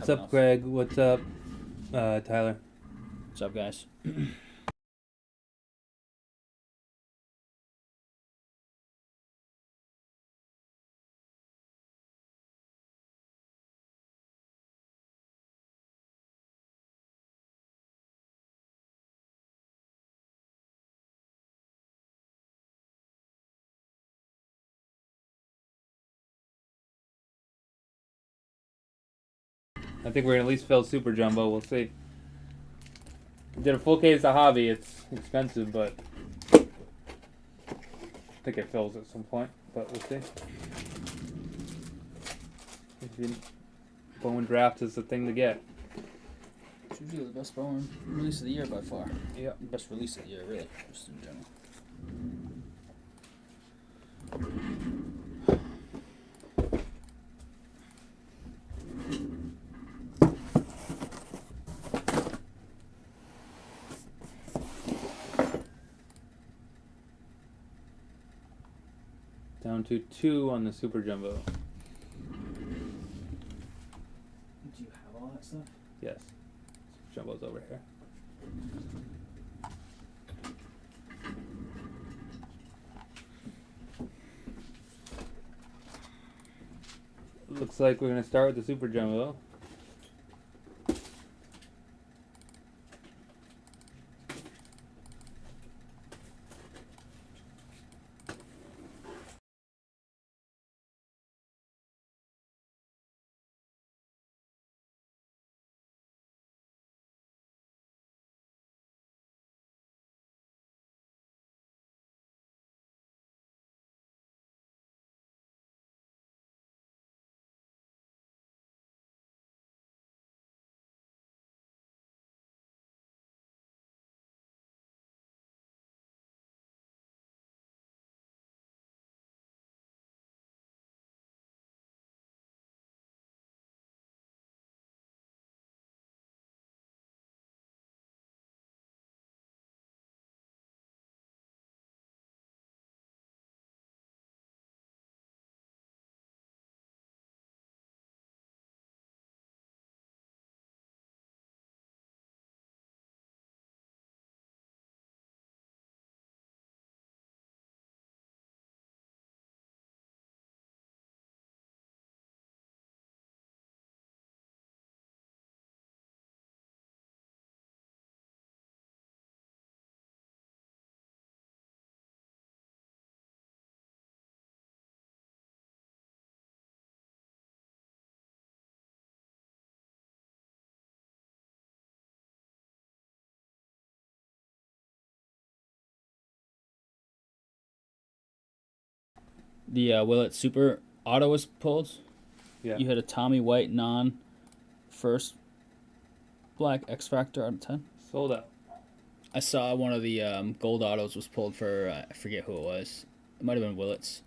What's up, Greg? What's up, Tyler? What's up, guys? I think we're gonna at least fill Super Jumbo. We'll see. Did a full case of Hobby. It's expensive, but I think it fills at some point. But we'll see. Bowman draft is the thing to get. It's usually the best Bowman release of the year by far. Yeah. Best release of the year, really, just in general. Down to 2 on the Super Jumbo. Do you have all that stuff? Yes. Super Jumbo's over here. Looks like we're gonna start with the Super Jumbo. The Willett Super Auto was pulled. Yeah. You had a Tommy White first black X Factor out of 10. Sold out. I saw one of the gold autos was pulled for, I forget who it was. It might have been Willett's.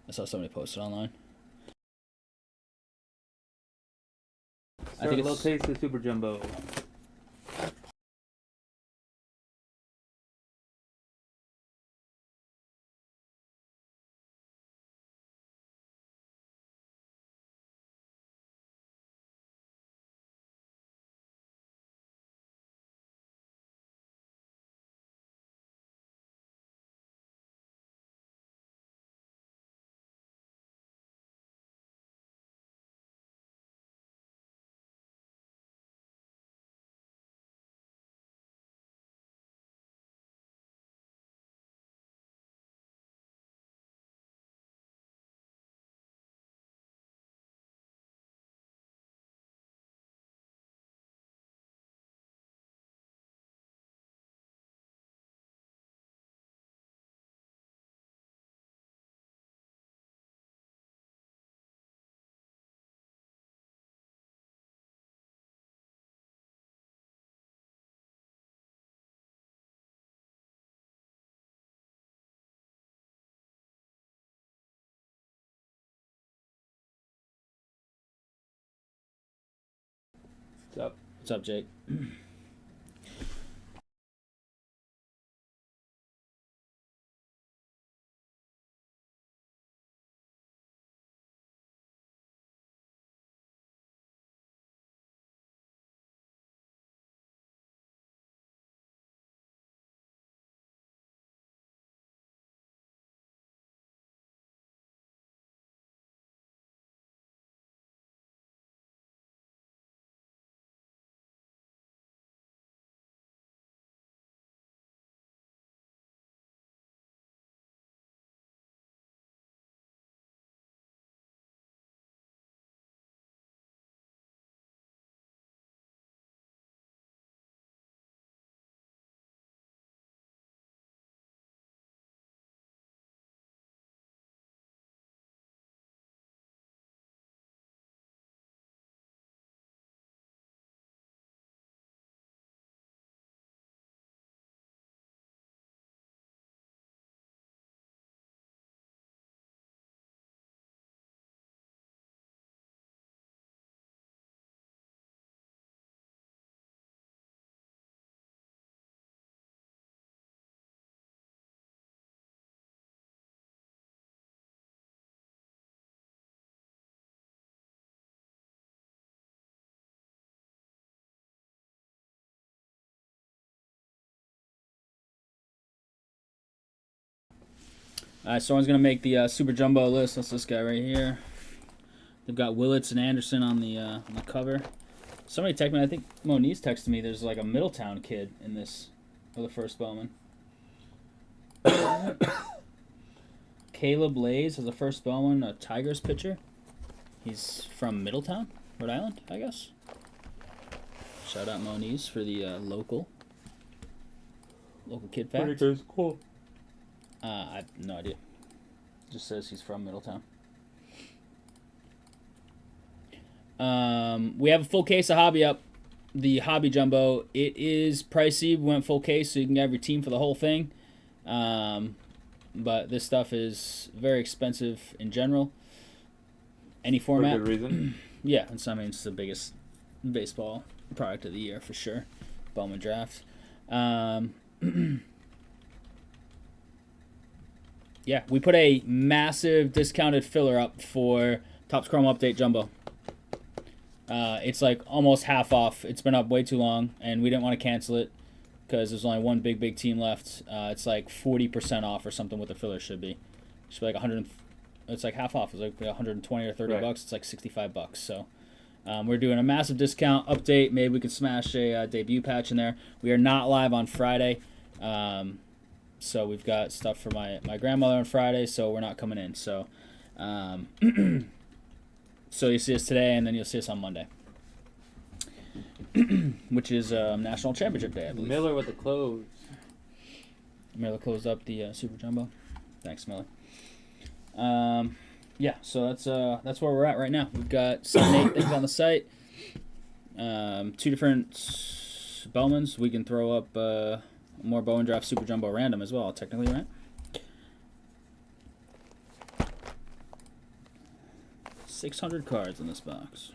I saw somebody posted online. Start a little taste of Super Jumbo. What's up? What's up, Jake? Someone's going to make the Super Jumbo list. That's this guy right here. They've got Willits and Anderson on the cover. Somebody texted me, I think Moniz texted me, there's like a Middletown kid in this for the first Bowman. Caleb Lays has a first Bowman, a Tigers pitcher. He's from Middletown, Rhode Island, I guess. Shout out Moniz for the local kid fact. Cool. I have no idea. Just says he's from Middletown. We have a full case of Hobby up. The Hobby Jumbo. It is pricey. We went full case so you can have your team for the whole thing. But this stuff is very expensive in general. Any format. For good reason. Yeah, it's the biggest baseball product of the year for sure. Bowman draft. Yeah, we put a massive discounted filler up for Topps Chrome Update Jumbo. It's like almost half off. It's been up way too long, and we didn't want to cancel it because there's only one big team left. It's like 40% off or something. What the filler should be. It should be like 100. It's like half off. It's like 120 or 30 bucks. It's like $65. So we're doing a massive discount update. Maybe we could smash a debut patch in there. We are not live on Friday. So we've got stuff for my grandmother on Friday, so we're not coming in. So so you see us today, and then you'll see us on Monday, which is National Championship Day, I believe. Miller with the close. Miller closed up the Super Jumbo. Thanks, Miller. Yeah, so that's where we're at right now. We've got 7-8 things on the site. 2 different Bowmans. We can throw up more Bowman Draft Super Jumbo random as well, technically, right? $600 cards in this box.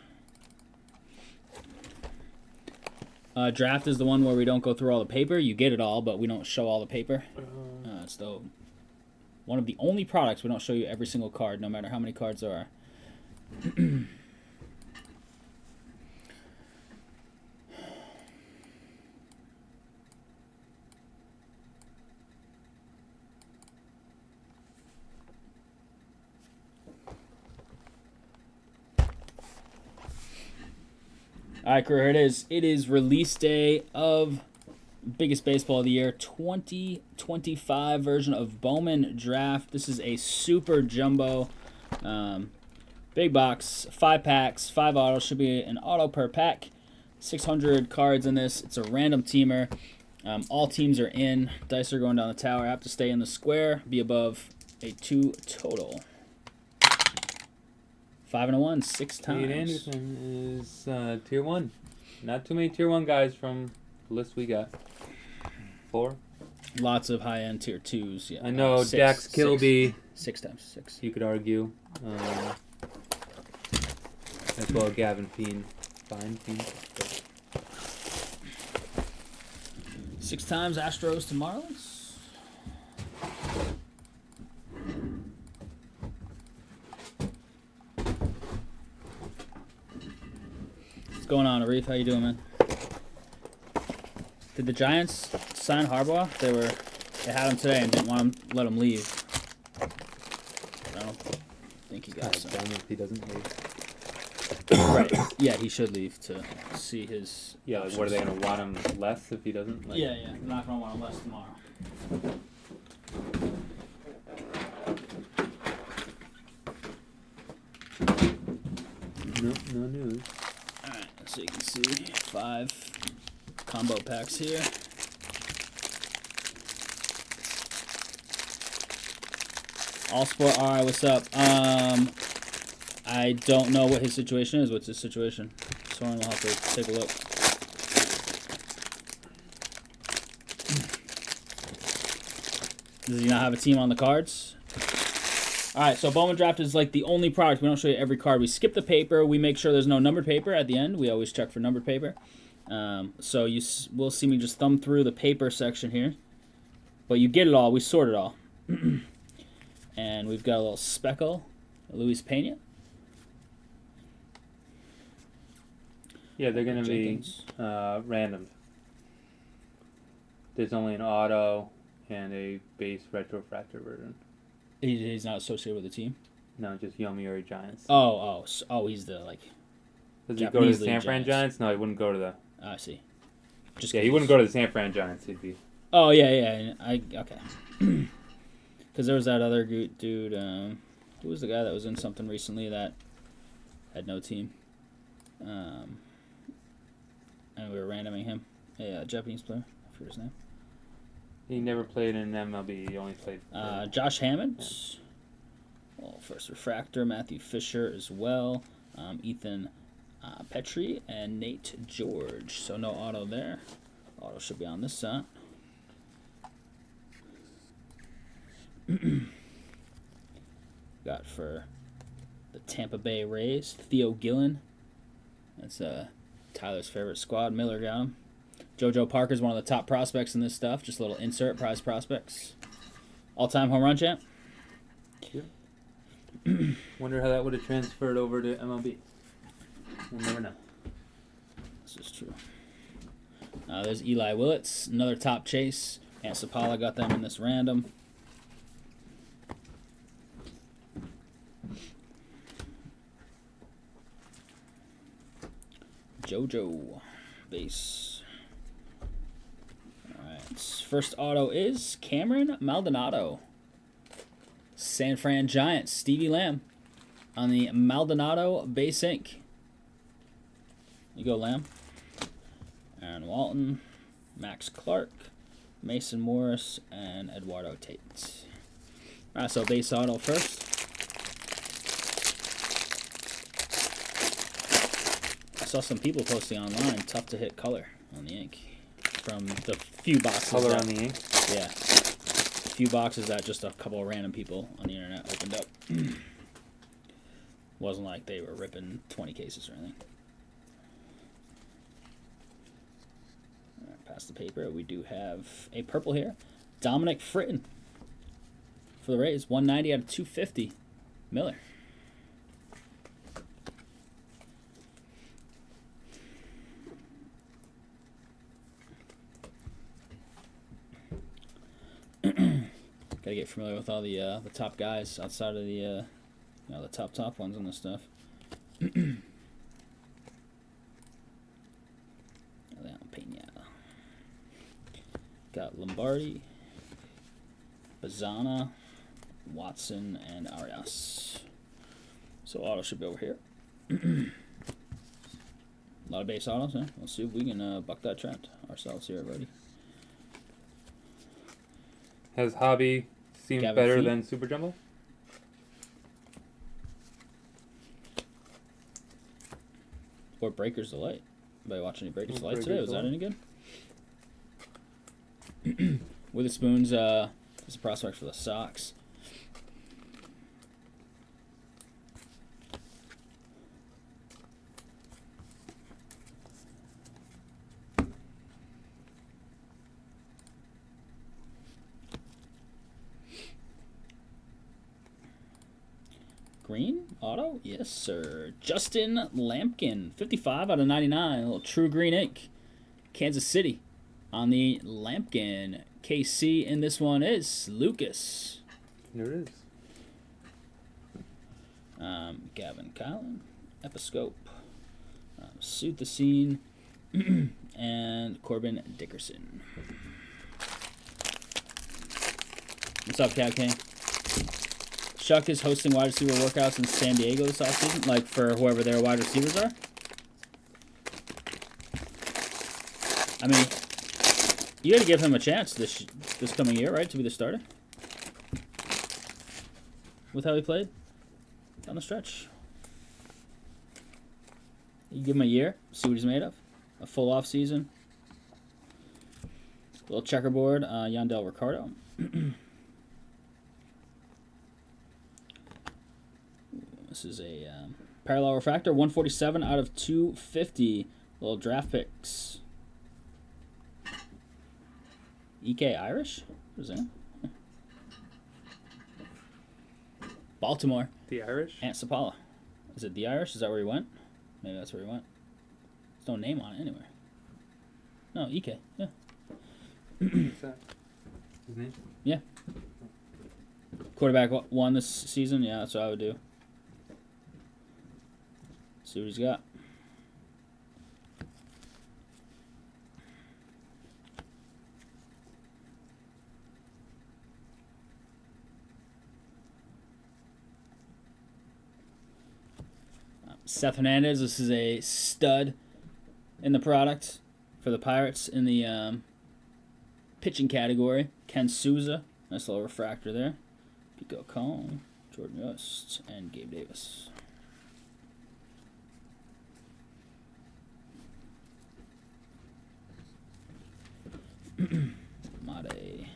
Draft is the one where we don't go through all the paper. You get it all, but we don't show all the paper. It's one of the only products we don't show you every single card, no matter how many cards there are. All right, crew, here it is. It is release day of biggest baseball of the year, 2025 version of Bowman Draft. This is a super jumbo, big box, 5 packs, 5 autos. Should be an auto per pack. 600 cards in this. It's a random teamer. All teams are in. Dice are going down the tower. Have to stay in the square. Be above a 2 total. 5 and a 1, 6 times. Nate Anderson is tier 1. Not too many tier 1 guys from the list we got. 4. Lots of high-end tier 2s. Yeah. I know Dax Kilby. 6 times 6. You could argue. As well, Gavin Fiend. Fine Fiend. 6 times Astros to Marlins. What's going on, Arif? How you doing, man? Did the Giants sign Harbaugh? They had him today and didn't want to let him leave. I don't think he got signed. Damn if he doesn't leave. Right. Yeah, he should leave to see his. Yeah, like, what are they going to want him less if he doesn't? Like, Yeah. They're not going to want him less tomorrow. No news. Alright, so you can see 5 combo packs here. All Sport, alright, what's up? I don't know what his situation is. What's his situation? Someone will have to take a look. Does he not have a team on the cards? Alright, so Bowman Draft is like the only product. We don't show you every card. We skip the paper. We make sure there's no numbered paper at the end. We always check for numbered paper. So you will see me just thumb through the paper section here. But you get it all. We sort it all. And we've got a little speckle. Luis Pena. Yeah, they're going to be random. There's only an auto and a base retrofractor version. He's not associated with the team. No, just Yomiuri Giants. He's the like. Does he go to the Japanese San League Fran Giants. Giants? No, he wouldn't go to the. I see. Just Yeah, he wouldn't go to the San Fran Giants. He'd be. Oh yeah. Okay. Because there was that other dude. Who was the guy that was in something recently that had no team? And we were randoming him. A Japanese player. I forget his name. He never played in MLB. He only played. Josh Hammond. Yeah. Well, first refractor. Matthew Fisher as well. Ethan Petrie and Nate George. So no auto there. Auto should be on this side. Got for the Tampa Bay Rays, Theo Gillen. That's Tyler's favorite squad. Miller got him. JoJo Parker's one of the top prospects in this stuff. Just a little insert, prize prospects. All-time home run champ. Yep. Wonder how that would have transferred over to MLB. We'll never know. This is true. There's Eli Willits, another top chase. Aunt Sapala got them in this random. JoJo base. Alright. First auto is Cameron Maldonado. San Fran Giants, Stevie Lamb on the Maldonado base ink. You go, Lamb. Aaron Walton, Max Clark, Mason Morris, and Eduardo Tate. Alright, so base auto first. I saw some people posting online, tough to hit color on the ink. From the few boxes. Color on the ink? Yeah. A few boxes that just a couple of random people on the internet opened up. Wasn't like they were ripping 20 cases or anything. Alright, past the paper, we do have a purple here. Dominic Fritton for the Rays. 190 out of 250. Miller. Gotta get familiar with all the top guys outside of the the top ones on this stuff. Leon Pena. Got Lombardi, Bazana, Watson, and Arias. So auto should be over here. A lot of base autos, huh? Let's see if we can buck that trend ourselves here, Rhody. Has Hobby seemed Gavin better Fee? than Super Jumbo? Or Breakers Delight. Anybody watch any Breakers Delight Breakers today? Was that Delight. any good? Witherspoon's is a prospect for the Sox. Green auto? Yes, sir. Justin Lampkin, 55 out of 99. A little true green ink. Kansas City on the Lampkin. KC, and this one is Lucas. There it is. Gavin Kylan, Episcope, Suit the Scene, and Corbin Dickerson. What's up, Cab King? Chuck is hosting wide receiver workouts in San Diego this offseason, like for whoever their wide receivers are. I mean, you got to give him a chance this coming year, right, to be the starter? With how he played down the stretch. You give him a year, see what he's made of. A full off season. Little checkerboard, Yandel Ricardo. This is a parallel refractor, 147 out of 250. Little draft picks. EK Irish? What is that? Baltimore. The Irish? Aunt Sapala. Is it the Irish? Is that where he went? Maybe that's where he went. There's no name on it anywhere. No, EK. Yeah. What's that? His name? Yeah. Quarterback one this season? Yeah, that's what I would do. See what he's got. Seth Hernandez, this is a stud in the product for the Pirates in the pitching category. Ken Souza, nice little refractor there. Pico Cone, Jordan Yost, and Gabe Davis. Mate,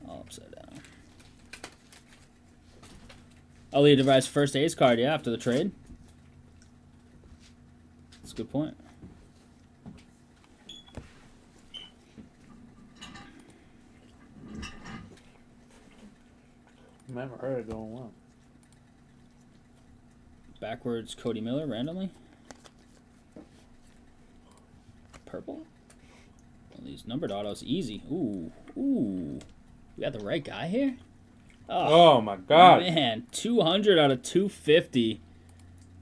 all upside down. Ali devised first ace card, yeah, after the trade. That's a good point. Never heard it going well. Backwards Cody Miller randomly. Purple. Well, these numbered autos easy. Ooh. We got the right guy here? Oh my god. Man, 200 out of 250.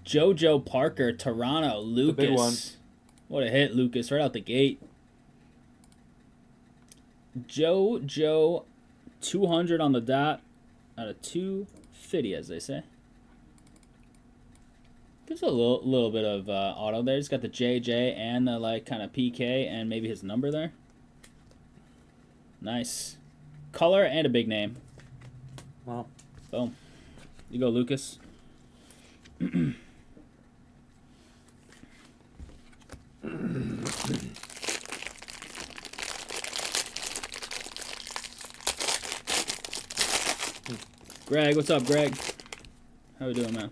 JoJo Parker, Toronto, Lucas. The big one. What a hit, Lucas, right out the gate. JoJo 200 on the dot out of 250, as they say. Gives a little bit of auto there. He's got the JJ and the like kind of PK and maybe his number there. Nice. Color and a big name. Wow. Boom. You go, Lucas. Greg, what's up, Greg? How we doing, man?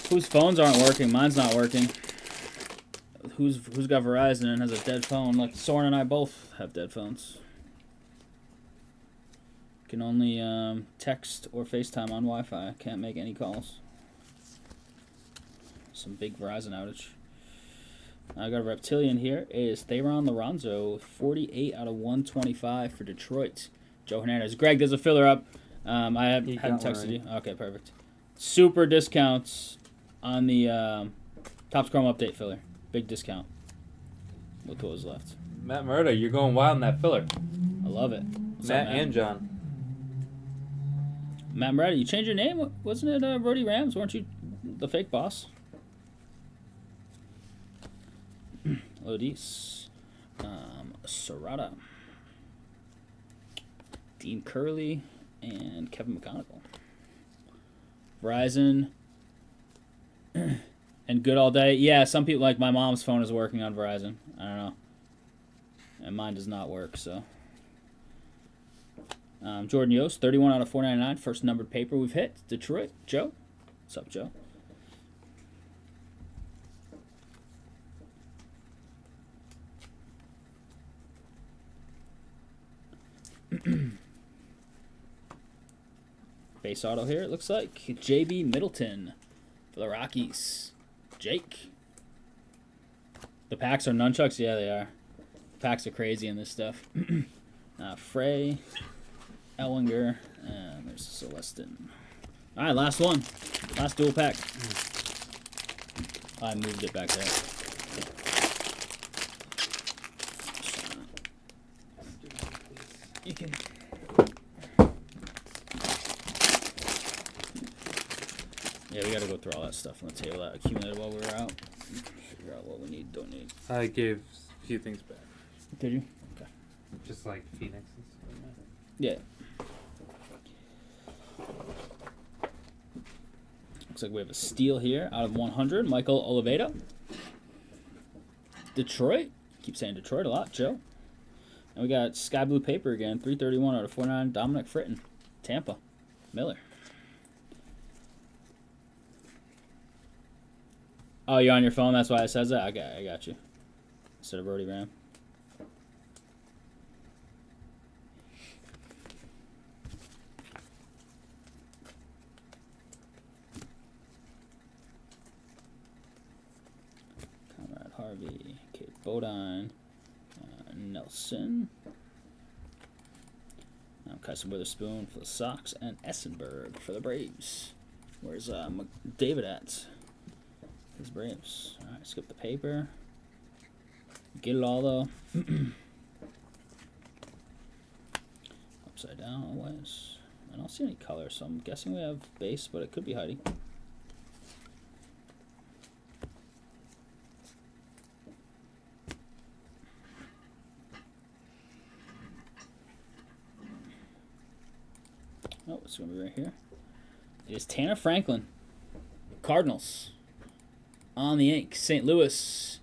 Whose phones aren't working? Mine's not working. Who's got Verizon and has a dead phone? Like Soren and I both have dead phones. Can only text or FaceTime on Wi-Fi. Can't make any calls. Some big Verizon outage. I got a Reptilian here. It is Theron Lorenzo, 48 out of 125 for Detroit. Joe Hernandez. Greg, there's a filler up. I hadn't texted you. Okay, perfect. Super discounts on the Topps Chrome Update filler. Big discount. Look what was left. Matt Murda, you're going wild in that filler. I love it. What's Matt up, Matt and John. Matt Murda, you changed your name? Wasn't it Rhody Rams? Weren't you the fake boss? Lodis. Serrata. Dean Curley. And Kevin McConaughey. Verizon. And good all day. Yeah, some people, like my mom's phone is working on Verizon. I don't know. And mine does not work, so. Jordan Yost, 31 out of 499. First numbered paper we've hit. Detroit. Joe. What's up, Joe? Base auto here, it looks like. JB Middleton for the Rockies. Jake. The packs are nunchucks? Yeah, they are. The packs are crazy in this stuff. Frey. Ellinger. And there's Celestin. All right, last one. Last dual pack. I moved it back there. You can... Yeah, we gotta go through all that stuff on the table that accumulated while we were out. Figure out what we need, don't need. I gave a few things back. Did you? Okay. Just like Phoenix and stuff like that. Yeah. Looks like we have a steal here out of 100. Michael Oliveto. Detroit. Keep saying Detroit a lot, Joe. And we got sky blue paper again. 331 out of 49. Dominic Fritton. Tampa. Miller. Oh, you're on your phone? That's why it says that? I got you. Instead of Rhody Ram. Conrad Harvey. Kate Bodine. Nelson. Kyson Witherspoon for the Sox, and Essenberg for the Braves. Where's David at? His Braves. All right, skip the paper. Get it all though. Upside down always. I don't see any color, so I'm guessing we have base, but it could be Rhody. Oh, it's going to be right here. It is Tanner Franklin. Cardinals. On the ink. St. Louis.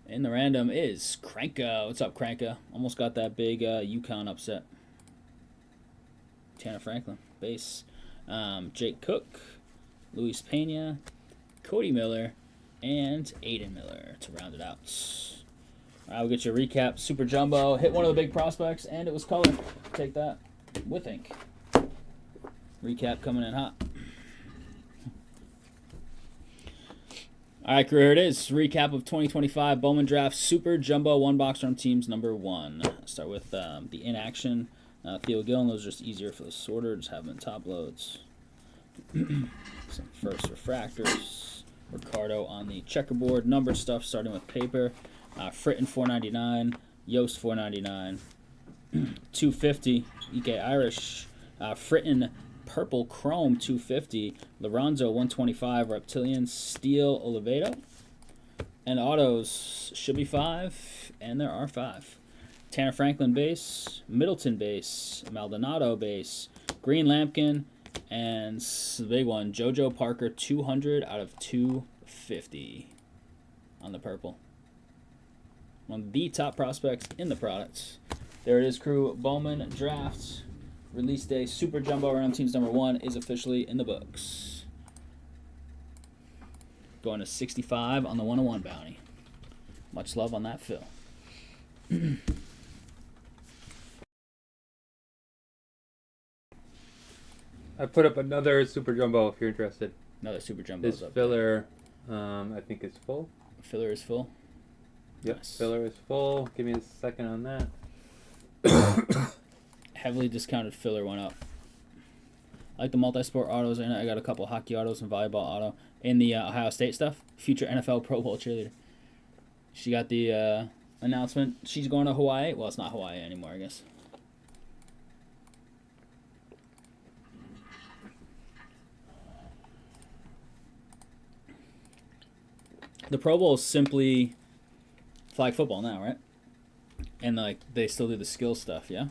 And the random is Cranka. What's up, Cranka? Almost got that big UConn upset. Tanner Franklin. Base. Jake Cook. Luis Pena. Cody Miller. And Aiden Miller to round it out. All right, we'll get your recap. Super Jumbo. Hit one of the big prospects, and it was color. Take that with ink. Recap coming in hot. All right, crew, here it is. Recap of 2025 Bowman Draft Super Jumbo one box from teams number 1. Start with the inaction. Theo Gillen, those are just easier for the sorter. Just have them in top loads. Some first refractors. Ricardo on the checkerboard. Number stuff starting with paper. Fritton 499. Yost 499. 250. EK Irish. Fritton Purple Chrome 250, Lorenzo 125, Reptilian Steel Oliveto, and autos should be 5, and there are 5. Tanner Franklin base, Middleton base, Maldonado base, Green Lampkin, and the big one, JoJo Parker 200 out of 250 on the purple. One of the top prospects in the products. There it is, crew. Bowman Draft. Release day Super Jumbo Random Teams number 1 is officially in the books. Going to 65 on the 101 bounty. Much love on that, Phil. I put up another Super Jumbo if you're interested. Another Super Jumbo. This filler, I think is full. Filler is full? Yep, nice. Filler is full. Give me a second on that. Heavily discounted filler went up. I like the multi-sport autos in it. I got a couple hockey autos and volleyball auto. In the Ohio State stuff, future NFL Pro Bowl cheerleader. She got the announcement. She's going to Hawaii. Well, it's not Hawaii anymore, I guess. The Pro Bowl is simply flag football now, right? And like they still do the skill stuff, yeah?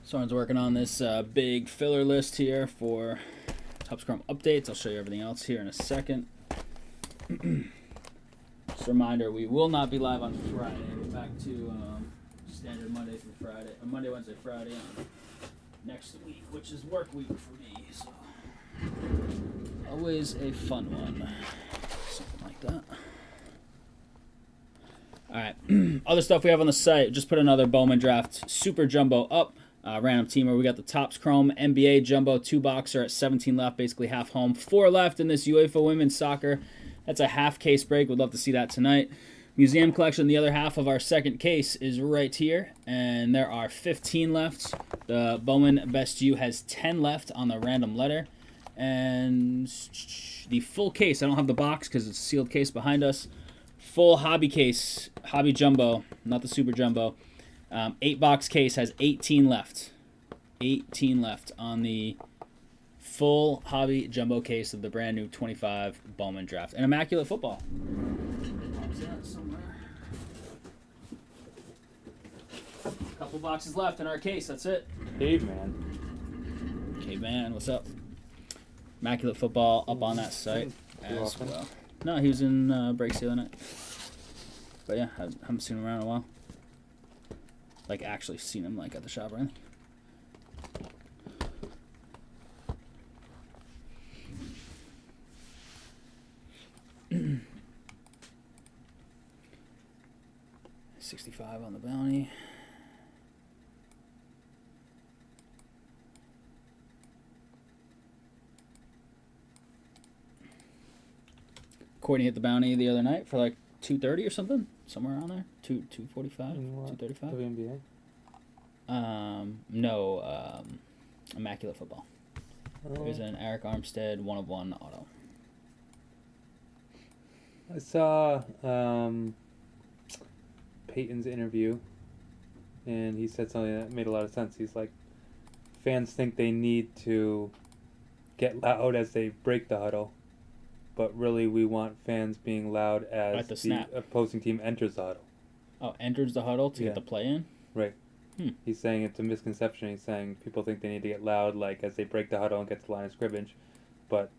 Someone's working on this big filler list here for Top Scrum updates. I'll show you everything else here in a second. Just a reminder, we will not be live on Friday. We're back to standard Monday through Friday, or Monday, Wednesday, Friday on next week, which is work week for me. So always a fun one, something like that. All right, other stuff we have on the site. Just put another Bowman Draft Super Jumbo up. Random teamer. We got the Topps Chrome NBA Jumbo 2-boxer at 17 left, basically half home. 4 left in this UEFA Women's Soccer. That's a half case break. Would love to see that tonight. Museum collection, the other half of our second case is right here, and there are 15 left. The Bowman Best U has 10 left on the random letter. And the full case, I don't have the box because it's a sealed case behind us. Full hobby case, hobby jumbo, not the super jumbo. 8-box case has 18 left. 18 left on the full hobby jumbo case of the brand new 25 Bowman Draft. And Immaculate Football. Couple boxes left in our case. That's it. Caveman. Caveman, what's up? Immaculate Football up on that site Too as often. well. No, he was in breaks the other night. But yeah, I haven't seen him around in a while. Like, actually seen him, like, at the shop or anything. $65 on the bounty. Courtney hit the bounty the other night for like $230 or something, somewhere around there. 245, $235. WNBA. No, Immaculate Football. Oh. It was an Eric Armstead 1/1 auto. I saw Peyton's interview, and he said something that made a lot of sense. He's like, fans think they need to get loud as they break the huddle, but really we want fans being loud as At the the snap. opposing team enters the huddle. Oh, enters the huddle to Yeah. get the play in? Right. Hmm. He's saying it's a misconception. He's saying people think they need to get loud like as they break the huddle and get to the line of scrimmage, but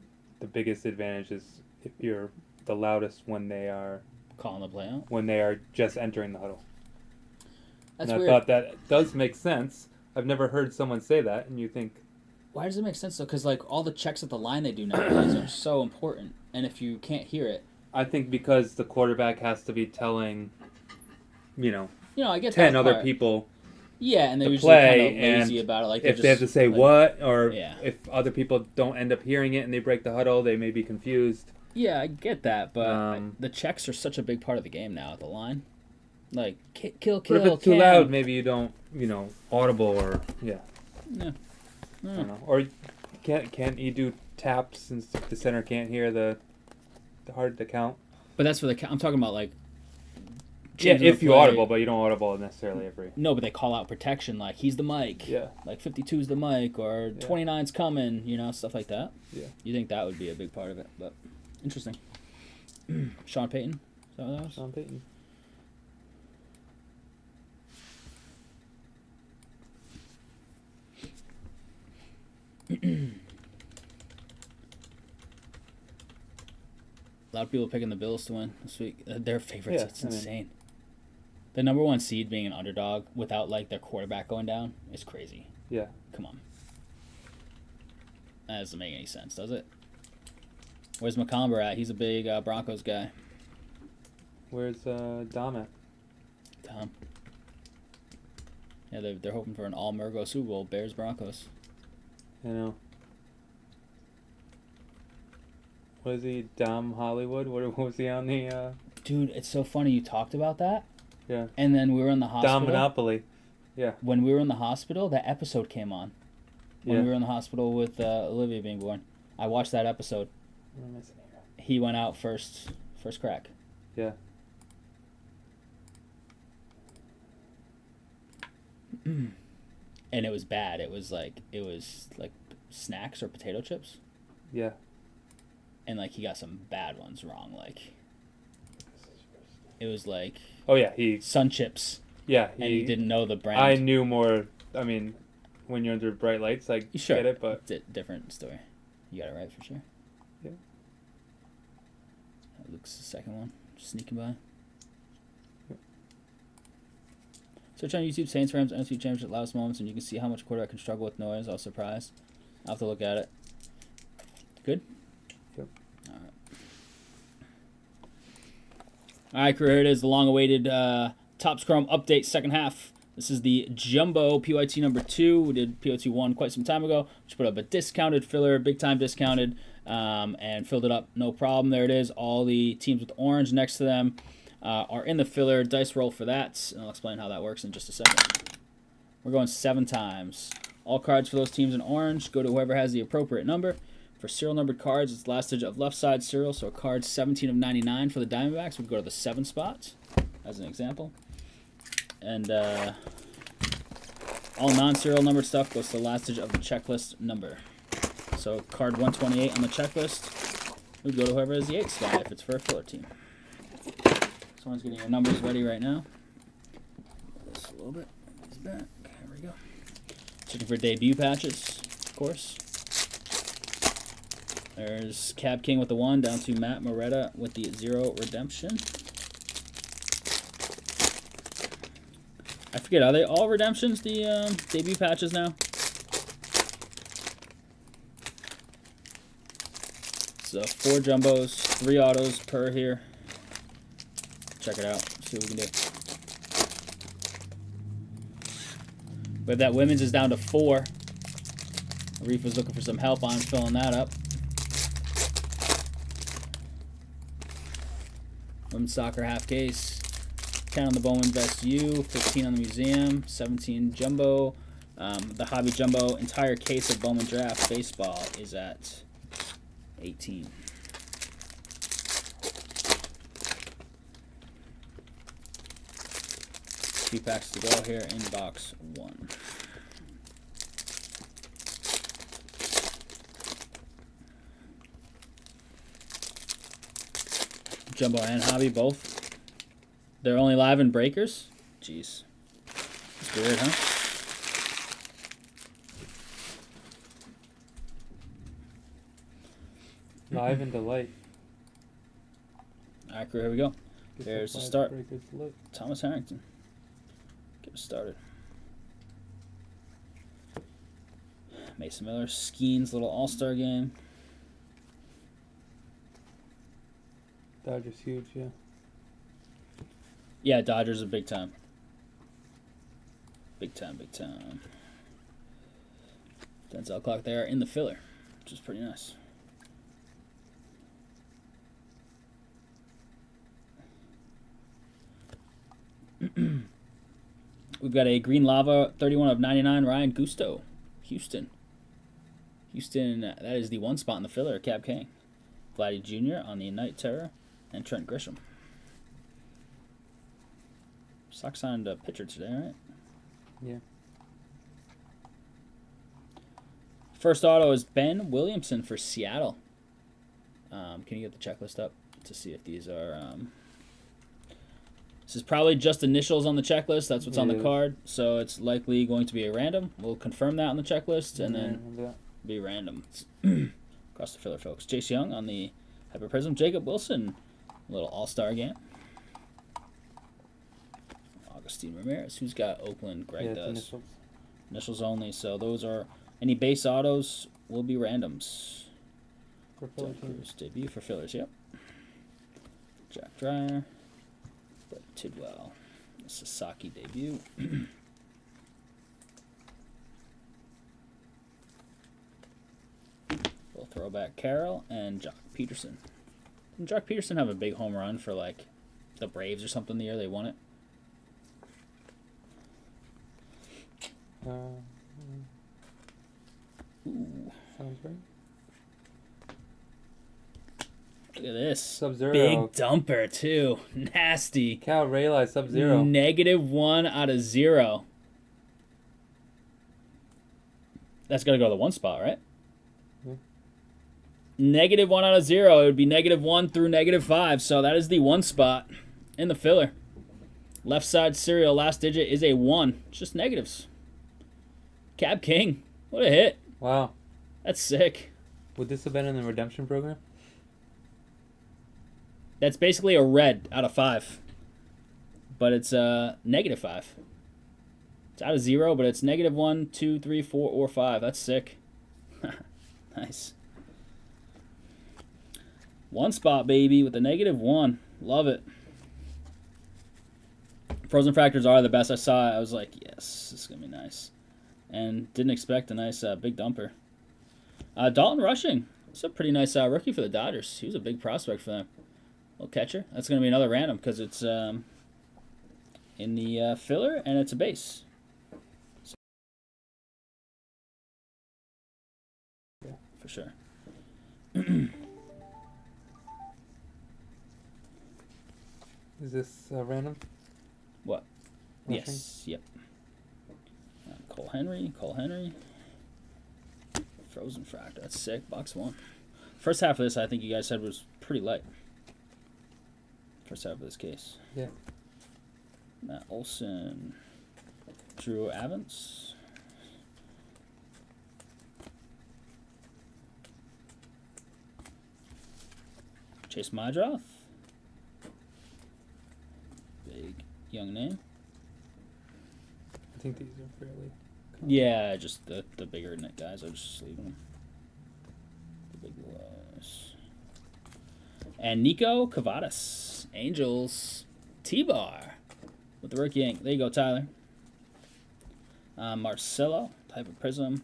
the biggest advantage is if you're the loudest when they are Calling the play out? just entering the huddle. That's and I weird. thought that does make sense. I've never heard someone say that, and you think, Why does it make sense though? Because like all the checks at the line they do nowadays are so important, and if you can't hear it, I think because the quarterback has to be telling, I get 10 that other part. people Yeah, and they're to usually kind play, of lazy and about it. Like if they have to say like, what, or Yeah. if other people don't end up hearing it and they break the huddle, they may be confused. Yeah, I get that, but Um, the checks are such a big part of the game now at the line. Like kill, But if it's too loud, maybe you don't, audible or Yeah. I don't know. Or can't you do taps since the center can't hear the hard to count? But that's for the. I'm talking about like. Yeah, changing if the you play. audible, but you don't audible necessarily every. No, but they call out protection like he's the mic. Yeah. Like 52's the mic or 29's coming. Stuff like that. Yeah. You think that would be a big part of it, but interesting. Sean Payton. Is that what that was? Sean Payton. A lot of people picking the Bills to win this week. They're favorites. Yeah, It's insane. The number one seed being an underdog without like their quarterback going down is crazy. Yeah. Come on. That doesn't make any sense, does it? Where's McComber at? He's a big Broncos guy. Where's Dom at? Tom. Yeah, they're hoping for an all-Mergo Super Bowl. Bears Broncos. What is he? Dom Hollywood? What was he on the? Dude, it's so funny you talked about that. Yeah. And then we were in the hospital. Dom Monopoly. Yeah. When we were in the hospital, that episode came on. When Yeah. we were in the hospital with Olivia being born. I watched that episode. What am I saying here? He went out first crack. Yeah. And it was bad. It was like snacks or potato chips. Yeah. And like he got some bad ones wrong. Like it was like Oh yeah, he. Sun Chips. Yeah, And he didn't know the brand. I knew more. I mean, when you're under bright lights, I Sure. get it, but Different story. You got it right for sure. Yeah. That looks the second one. Sneaking by. Yep. Search on YouTube Saints Rams NFC Championship loudest moments, and you can see how much quarterback can struggle with noise. I was surprised. I'll have to look at it. Good? Yep. All right, crew, here it is, the long-awaited Topps Chrome update second half. This is the Jumbo PYT number 2. We did PYT 1 quite some time ago. Just put up a discounted filler, big-time discounted, and filled it up. No problem. There it is. All the teams with orange next to them are in the filler. Dice roll for that. And I'll explain how that works in just a second. We're going 7 times. All cards for those teams in orange go to whoever has the appropriate number. For serial numbered cards, it's last digit of left side serial. So a card 17 of 99 for the Diamondbacks would go to the 7 spot, as an example. And all non-serial numbered stuff goes to the last digit of the checklist number. So card 128 on the checklist would go to whoever has the 8th spot if it's for a filler team. Someone's getting your numbers ready right now. This a little bit. These back. There we go. Checking for debut patches, of course. There's Cab King with the 1 down to Matt Moretta with the 0 redemption. I forget, are they all redemptions, the debut patches now? So 4 jumbos, 3 autos per here. Check it out, see what we can do. But that women's is down to 4. Reef was looking for some help on filling that up. Women's soccer half case. 10 on the Bowman Vest U, 15 on the museum, 17 jumbo. The hobby jumbo entire case of Bowman Draft baseball is at 18. Few packs to go here in box 1. Jumbo and hobby both. They're only live in breakers? Jeez. That's weird, huh? Live and delight. Alright, crew, here we go. Get There's the live start. breakers delight. Thomas Harrington. Get us started. Mason Miller, Skeens little all-star game. Dodgers huge, yeah. Yeah, Dodgers are big time. Big time, big time. Denzel clock there in the filler, which is pretty nice. We've got a Green Lava 31 of 99, Ryan Gusto, Houston. Houston, that is the 1 spot in the filler, Cab King. Vladdy Jr. on the Night Terror, and Trent Grisham. Sox signed a pitcher today, right? Yeah. First auto is Ben Williamson for Seattle. Can you get the checklist up to see if these are... This is probably just initials on the checklist. That's what's on the card. So it's likely going to be a random. We'll confirm that on the checklist and then be random. Across the filler, folks. Chase Young on the Hyper Prism. Jacob Wilson, a little all-star game. Augustine Ramirez, who's got Oakland. Greg does. Initials. Initials only. So those are any base autos will be randoms. For Del Cruz debut for fillers. Yep. Jack Dreyer. Brett Tidwell. Sasaki debut. Little throwback Carroll and Jock Peterson. Didn't Jock Peterson have a big home run for like the Braves or something the year they won it? Ooh. Sounds right. Look at this. Sub-Zero. Big dumper, too. Nasty. Cal Rayleigh Sub-Zero. -1 out of 0. That's got to go to the 1 spot, right? Yeah. -1 out of 0. It would be -1 through -5. So that is the 1 spot in the filler. Left side serial, last digit is a 1. It's just negatives. Cab King. What a hit. Wow. That's sick. Would this have been in the redemption program? That's basically a red out of 5. But it's -5. It's out of 0, but it's -1, 2, 3, 4, or 5. That's sick. Nice. 1 spot, baby, with a -1. Love it. Frozen Fractors are the best. I saw it. I was like, yes, this is going to be nice. And didn't expect a nice big dumper. Dalton Rushing. It's a pretty nice rookie for the Dodgers. He was a big prospect for them. Little catcher. That's going to be another random because it's in the filler and it's a base. So, yeah, for sure. Is this random? What? Rushing? Yes. Yep. Cole Henry. Frozen Fractor. That's sick. Box 1. First half of this, I think you guys said was pretty light. First half of this case. Yeah. Matt Olson. Drew Evans. Chase Madrath. Big young name. I think these are fairly. Yeah, just the bigger net guys. I'm just leaving them. The big ones. And Nico Cavadas. Angels. T-Bar. With the rookie ink. There you go, Tyler. Marcelo. Type of Prism.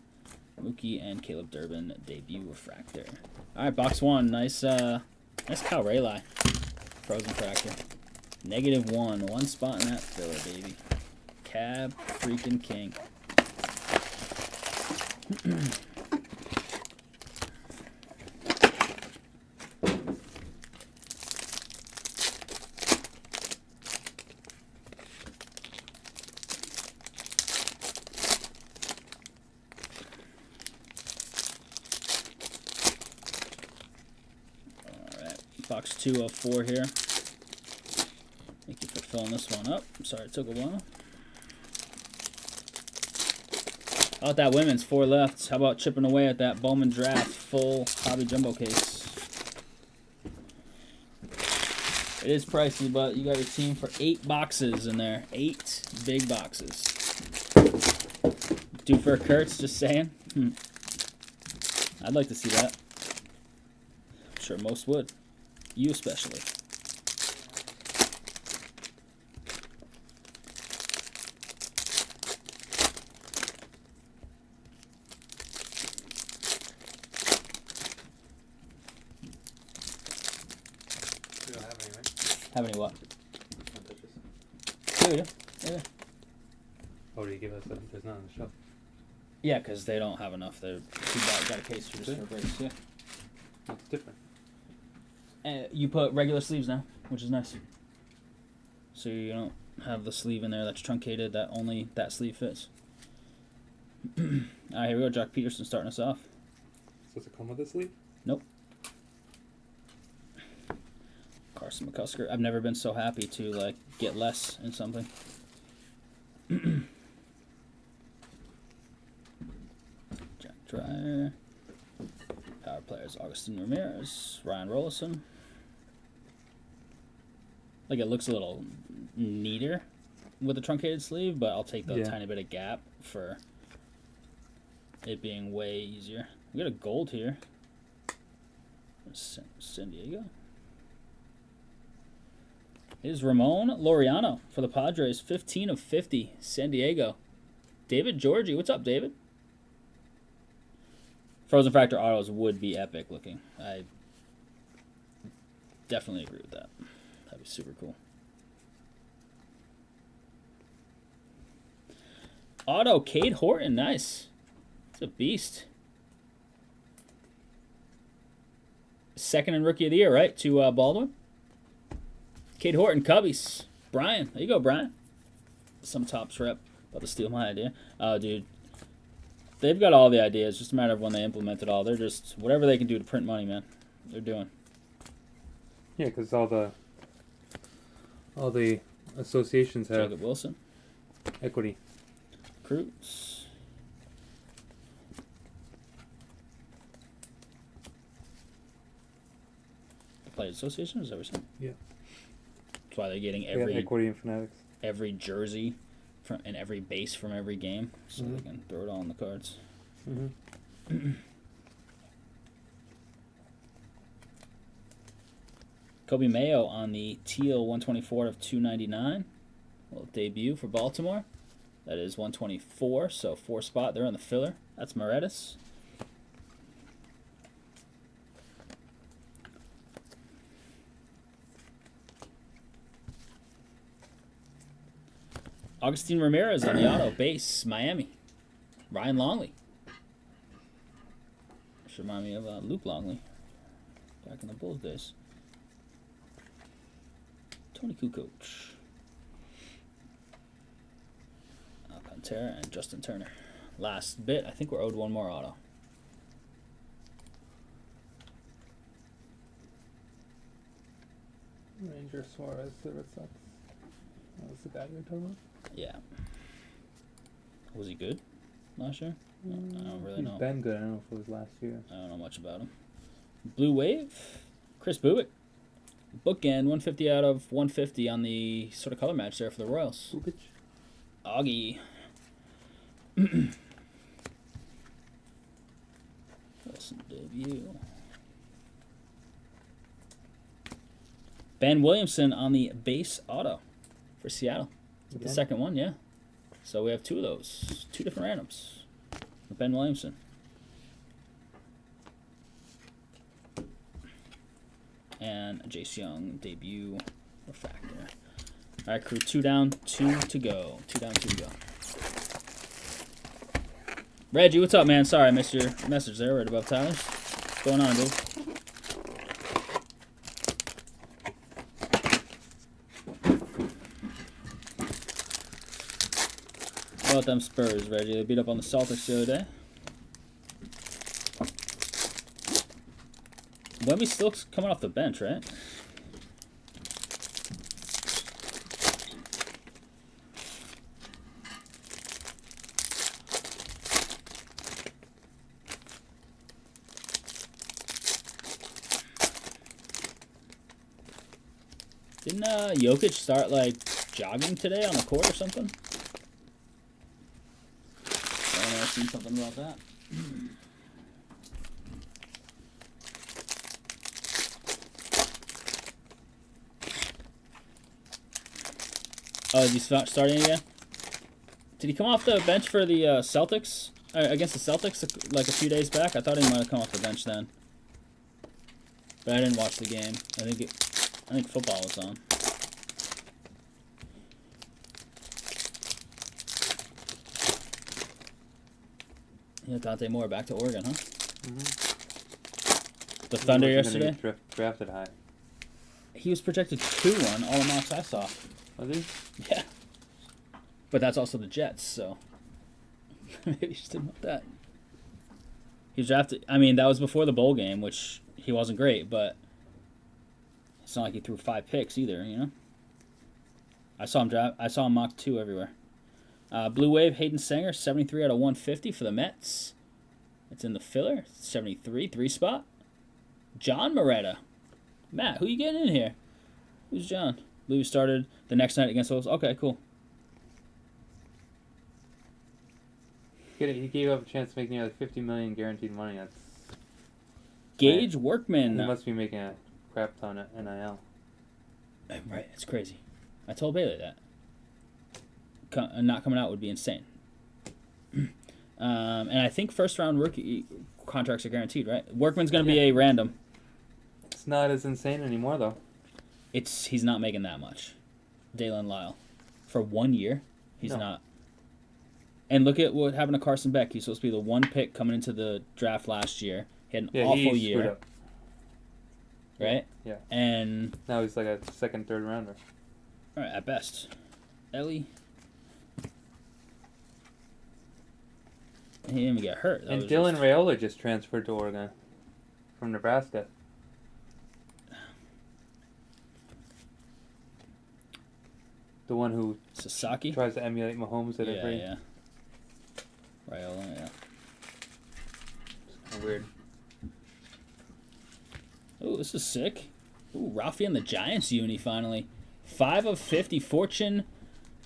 Mookie and Caleb Durbin. Debut Refractor. Alright, box one. Nice Cal Rayleigh. Frozen Fractor. -1. One spot in that filler, baby. Cab freaking king. Alright, box 2 of 4 here. Thank you for filling this one up. I'm sorry it took a while. How about that women's 4 left? How about chipping away at that Bowman Draft full hobby jumbo case? It is pricey, but you got your team for 8 boxes in there. 8 big boxes. Due for a Kurtz, just saying. I'd like to see that. I'm sure most would. You especially. We don't have any, right? Have any what? No touches. Yeah, we do. Yeah. Oh, do you give us a? There's none on the shelf. Yeah, because they don't have enough. They're got a case for just for breaks. Yeah. That's different. You put regular sleeves now, which is nice. So you don't have the sleeve in there that's truncated. That only that sleeve fits. All right, here we go. Jock Peterson starting us off. So does it come with a sleeve? Nope. Carson McCusker. I've never been so happy to like get less in something. Jack Dreyer. Power players: Augustin Ramirez, Ryan Rollison. Like it looks a little neater with a truncated sleeve, but I'll take the tiny bit of gap for it being way easier. We got a gold here. San Diego. It is Ramon Laureano for the Padres. 15 of 50. San Diego. David Georgie. What's up, David? Frozen Fractor autos would be epic looking. I definitely agree with that. That'd be super cool. Auto, Cade Horton. Nice. It's a beast. Second in Rookie of the Year, right? To Baldwin. Cade Horton, Cubbies. Brian. There you go, Brian. Some Tops rep. About to steal my idea. Oh, dude. They've got all the ideas. Just a matter of when they implement it all. They're just, whatever they can do to print money, man. They're doing. Yeah, because all the associations have Jacob Wilson. equity. Cruz. The Players Association, is that what you're saying? Yeah. That's why they're getting They have equity in Fanatics. every jersey from and every base from every game, so they can throw it all on the cards. Kobe Mayo on the teal 124 of 299. Little debut for Baltimore. That is 124, so 4 spot. They're on the filler. That's Moretis. Augustin Ramirez on the auto base, Miami. Ryan Longley. Should remind me of Luke Longley back in the Bulls days. Tony Kukoc. Alcantara and Justin Turner. Last bit. I think we're owed one more auto. Ranger Suarez, the Red Sox. That was the guy you were talking about? Yeah. Was he good last year? I don't really know. He's been good. I don't know if it was last year. I don't know much about him. Blue Wave, Chris Bubick. Bookend, 150 out of 150 on the sort of color match there for the Royals. Bubic. Augie. Wilson debut. Ben Williamson on the base auto for Seattle. With the second one, yeah. So we have two of those. Two different randoms. With Ben Williamson. And a Jace Young debut refractor. All right, crew, 2 down, 2 to go. 2 down, 2 to go. Reggie, what's up, man? Sorry I missed your message there right above Tyler's. What's going on, dude? How about them Spurs, Reggie? They beat up on the Celtics the other day. Wemby's still coming off the bench, right? Didn't Jokic start like jogging today on the court or something? I've seen something about that. Oh, is he starting again? Did he come off the bench for the Celtics? Against the Celtics like a few days back? I thought he might have come off the bench then. But I didn't watch the game. I think football was on. Yeah, Dante Moore back to Oregon, huh? Mm-hmm. The Thunder yesterday? Drafted high. He was projected 2-1, all the mocks I saw. Was he? Yeah. But that's also the Jets, so maybe you just didn't want that. He was drafted. I mean, that was before the bowl game, which he wasn't great, but it's not like he threw 5 picks either, you know? I saw him mock 2 everywhere. Blue Wave, Hayden Sanger, 73 out of 150 for the Mets. It's in the filler. 73, 3 spot. John Moretta. Matt, who you getting in here? Who's John? Blue started the next night against Wolves. Okay, cool. He gave up a chance to make nearly $50 million guaranteed money. That's Gage Workman. He must be making a crap ton at NIL. Right, it's crazy. I told Bailey that. Not coming out would be insane. And I think first round rookie contracts are guaranteed, right? Workman's going to be a random. It's not as insane anymore, though. He's not making that much. Dalen Lyle. For 1 year, he's not. And look at what happened to Carson Beck. He's supposed to be the 1 pick coming into the draft last year. He had an awful year. Up. Right? Yeah. And now he's like a second, third rounder. All right, at best. Ellie. He didn't even get hurt. And Dylan Raiola just transferred to Oregon from Nebraska. The one who Sasaki tries to emulate Mahomes at every. Yeah. Raiola, yeah. It's kind of weird. Oh, this is sick. Ooh, Rafi and the Giants uni finally. 5 of 50 Fortune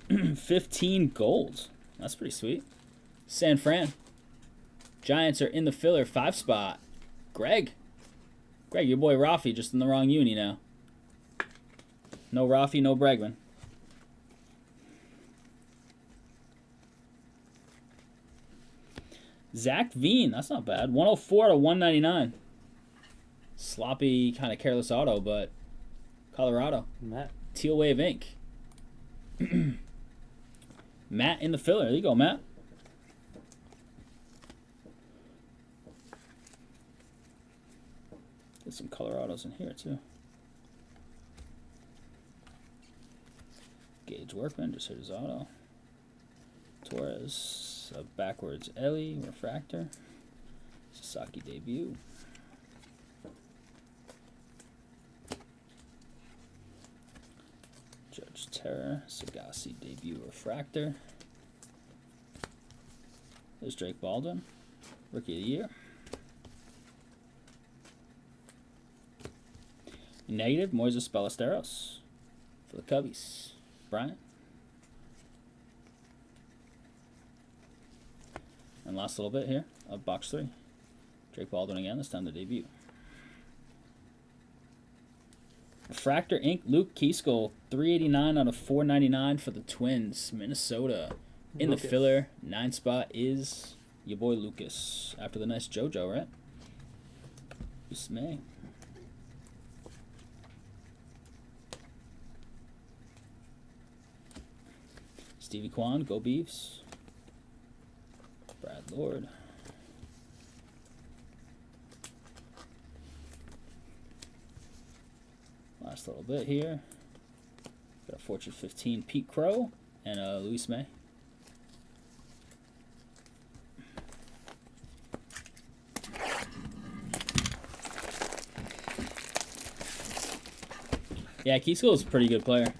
15 gold. That's pretty sweet. San Fran. Giants are in the filler 5 spot. Greg, your boy Rafi just in the wrong uni now. No Rafi, no Bregman. Zach Veen, that's not bad. 104 to 199. Sloppy, kind of careless auto, but Colorado. Matt. Teal Wave Inc. Matt in the filler. There you go, Matt. Get some Colorados in here, too. Gage Workman just hit his auto. Torres, a backwards Ellie, refractor. Sasaki debut. Judge Terra, Sagasi debut refractor. There's Drake Baldwin, Rookie of the Year. Negative, Moises Ballesteros for the Cubbies. Bryant. And last little bit here of box 3. Drake Baldwin again, this time the debut. Refractor Ink. Luke Keyskull, 389 out of 499 for the Twins. Minnesota. In Lucas. the filler, 9 spot is your boy Lucas. After the nice JoJo, right? This May. Stevie Kwan, go Beavs. Brad Lord. Last little bit here. Got a Fortune 15 Pete Crow and a Luis May. Yeah, Keyskull is a pretty good player.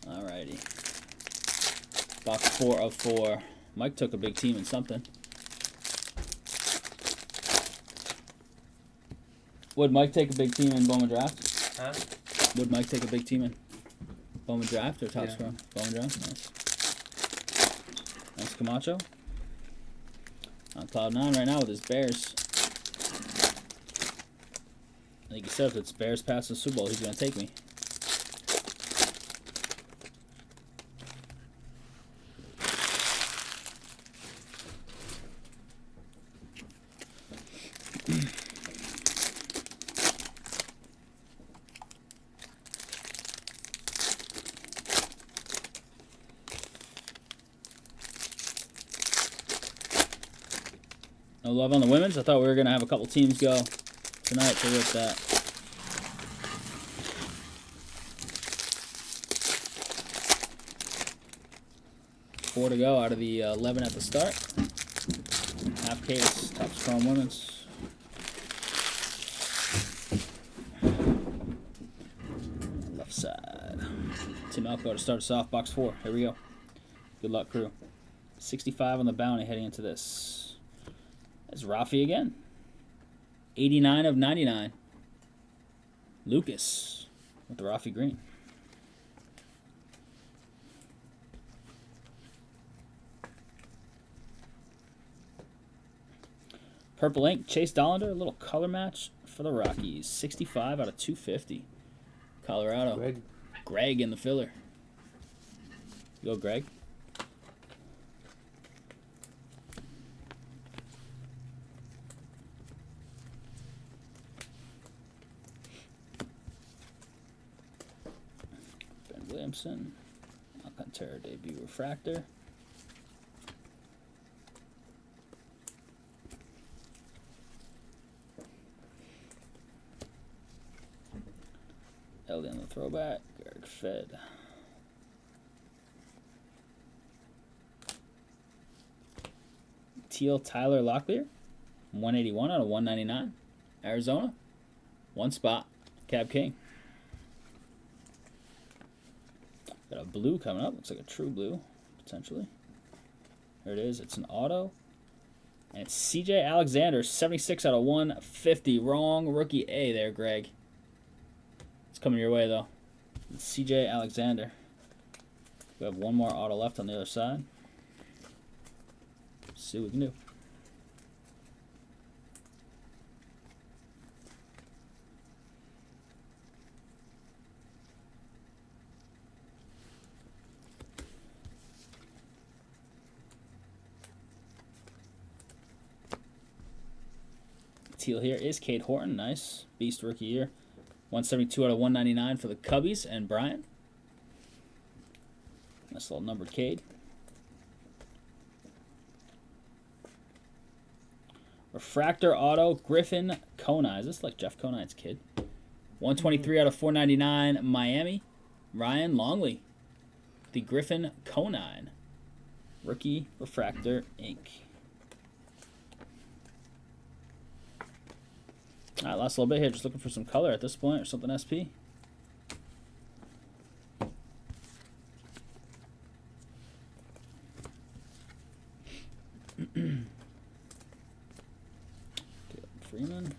Alrighty. Box 4 of 4. Mike took a big team in something. Would Mike take a big team in Bowman Draft? Huh? Would Mike take a big team in Bowman Draft or top Yeah. score? Bowman Draft, nice. Nice Camacho. On cloud 9 right now with his Bears. I think he said if it's Bears past the Super Bowl, he's going to take me. No love on the women's. I thought we were going to have a couple teams go tonight to rip that. Four to go out of the 11 at the start. Half case, top strong women's. Left side. Tim Elko to start us off, box 4. Here we go. Good luck, crew. 65 on the bounty heading into this. That's Rafi again. 89 of 99. Lucas with the Rafi green. Purple ink, Chase Dollander, a little color match for the Rockies. 65 out of 250. Colorado. Greg in the filler. You go, Greg. Williamson, Alcantara debut refractor. LD on the throwback, Garrett Fed. Teal Tyler Locklear, 181 out of 199. Arizona, 1 spot, Cab King. Got a blue coming up. Looks like a true blue, potentially. There it is. It's an auto. And it's CJ Alexander, 76 out of 150. Wrong rookie A there, Greg. It's coming your way, though. It's CJ Alexander. We have one more auto left on the other side. See what we can do. Teal here is Cade Horton. Nice. Beast rookie year. 172 out of 199 for the Cubbies and Bryant. Nice little numbered Cade. Refractor auto Griffin Conine. Is this like Jeff Conine's kid? 123 out of 499 Miami. Ryan Longley. The Griffin Conine. Rookie Refractor Ink. All right, last little bit here. Just looking for some color at this point or something SP. Freeman.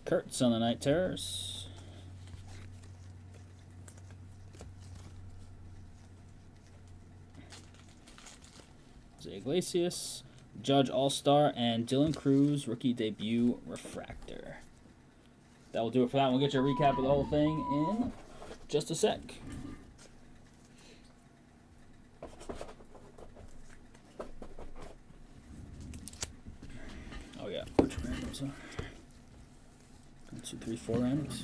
Kurtz on the Night Terrors. Iglesias, Judge All-Star, and Dylan Cruz rookie debut refractor. That will do it for that. We'll get you a recap of the whole thing in just a sec. Oh yeah, which randoms? 1, 2, 3, 4 randoms.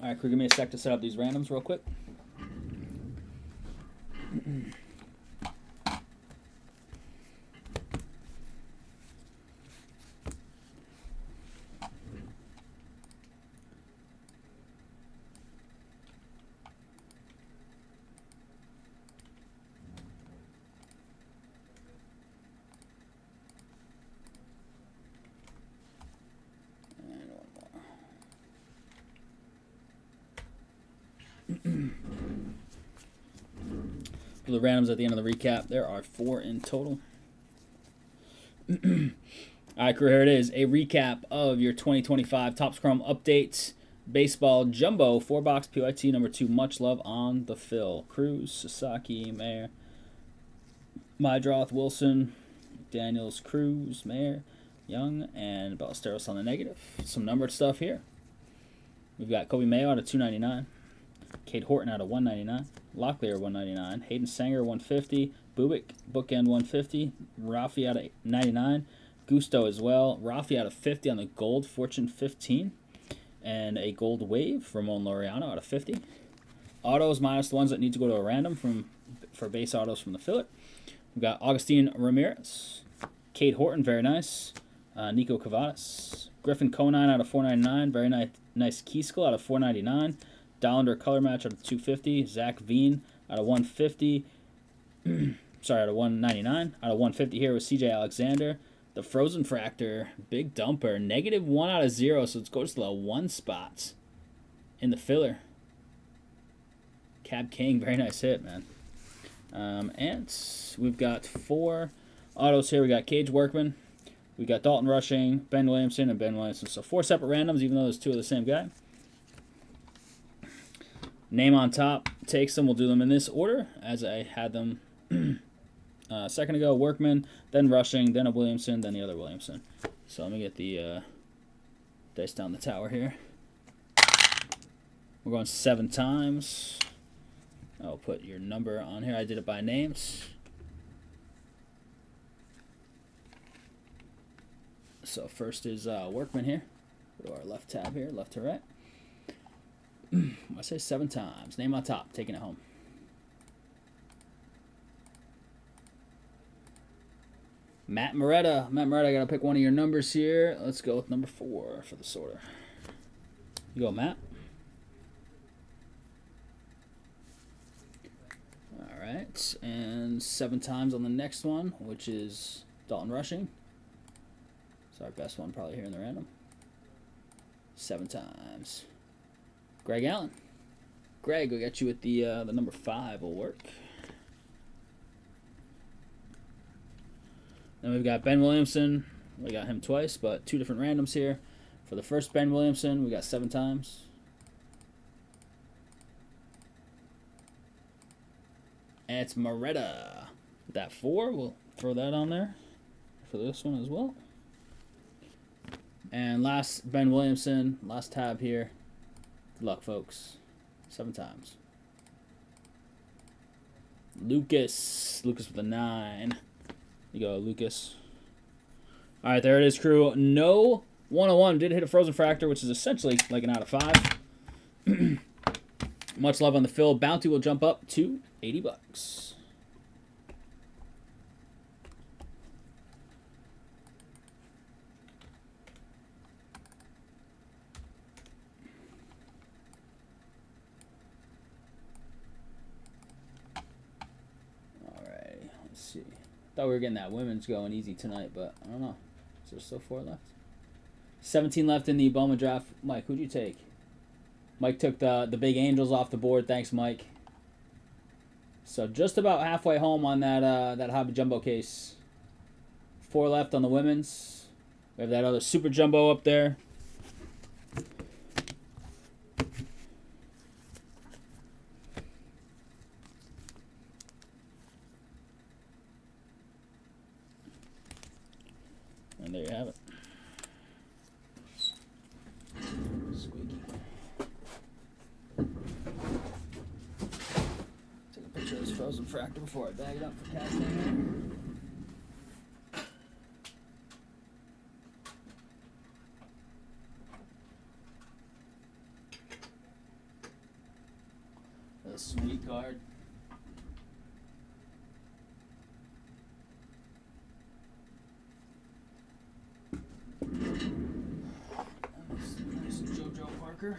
All right, crew, give me a sec to set up these randoms real quick. For the randoms at the end of the recap, there are 4 in total. All right, crew, here it is. A recap of your 2025 Topps Chrome updates. Baseball Jumbo, 4-box PYT number 2. Much love on the fill. Cruz, Sasaki, Mayer, Mydroth, Wilson, Daniels, Cruz, Mayer, Young, and Ballesteros on the negative. Some numbered stuff here. We've got Kobe Mayo out of 299. Cade Horton out of 199. Locklear 199. Hayden Sanger 150. Bubic bookend 150. Rafi out of 99. Gusto as well. Rafi out of 50 on the gold Fortune 15. And a gold wave. Ramon Laureano out of 50. Autos minus the ones that need to go to a random for base autos from the fillet. We've got Augustine Ramirez. Cade Horton, very nice. Nico Cavadas. Griffin Conine out of 499. Very nice Keiskal out of 499. Dollander color match out of 250. Zach Veen out of 150. Sorry, out of 199. Out of 150 here with CJ Alexander. The Frozen Fractor, big dumper. -1 out of 0, so it goes to the 1 spots in the filler. Cab King, very nice hit, man. And we've got 4 autos here. We got Cage Workman. We got Dalton Rushing, Ben Williamson, and Ben Williamson. So 4 separate randoms, even though there's 2 of the same guy. Name on top takes them. We'll do them in this order as I had them a second ago. Workman, then Rushing, then a Williamson, then the other Williamson. So let me get the dice down the tower here. We're going 7 times. I'll put your number on here. I did it by names. So first is Workman here. Go to our left tab here, left to right. I say 7 times. Name on top, taking it home. Matt Moretta. Matt Moretta, I got to pick one of your numbers here. Let's go with number 4 for the sorter. You go, Matt. All right. And 7 times on the next one, which is Dalton Rushing. It's our best one probably here in the random. 7 times. Greg Allen. Greg, we'll get you with the number 5 will work. Then we've got Ben Williamson. We got him twice, but 2 different randoms here. For the first Ben Williamson, we got 7 times. And it's Moretta. That 4, we'll throw that on there for this one as well. And last Ben Williamson, last tab here. Good luck, folks. 7 times. Lucas. Lucas with a 9. You go, Lucas. All right, there it is, crew. No 101. Did hit a Frozen Fractor, which is essentially like an out of 5. Much love on the fill. Bounty will jump up to $80. Thought we were getting that women's going easy tonight, but I don't know. Is there still 4 left? 17 left in the Bowman draft. Mike, who'd you take? Mike took the big Angels off the board. Thanks, Mike. So just about halfway home on that hobby jumbo case. 4 left on the women's. We have that other super jumbo up there. And there you have it. Squeaky. Take a picture of this frozen fractor before I bag it up for casting. A sweet card. Nice JoJo Parker.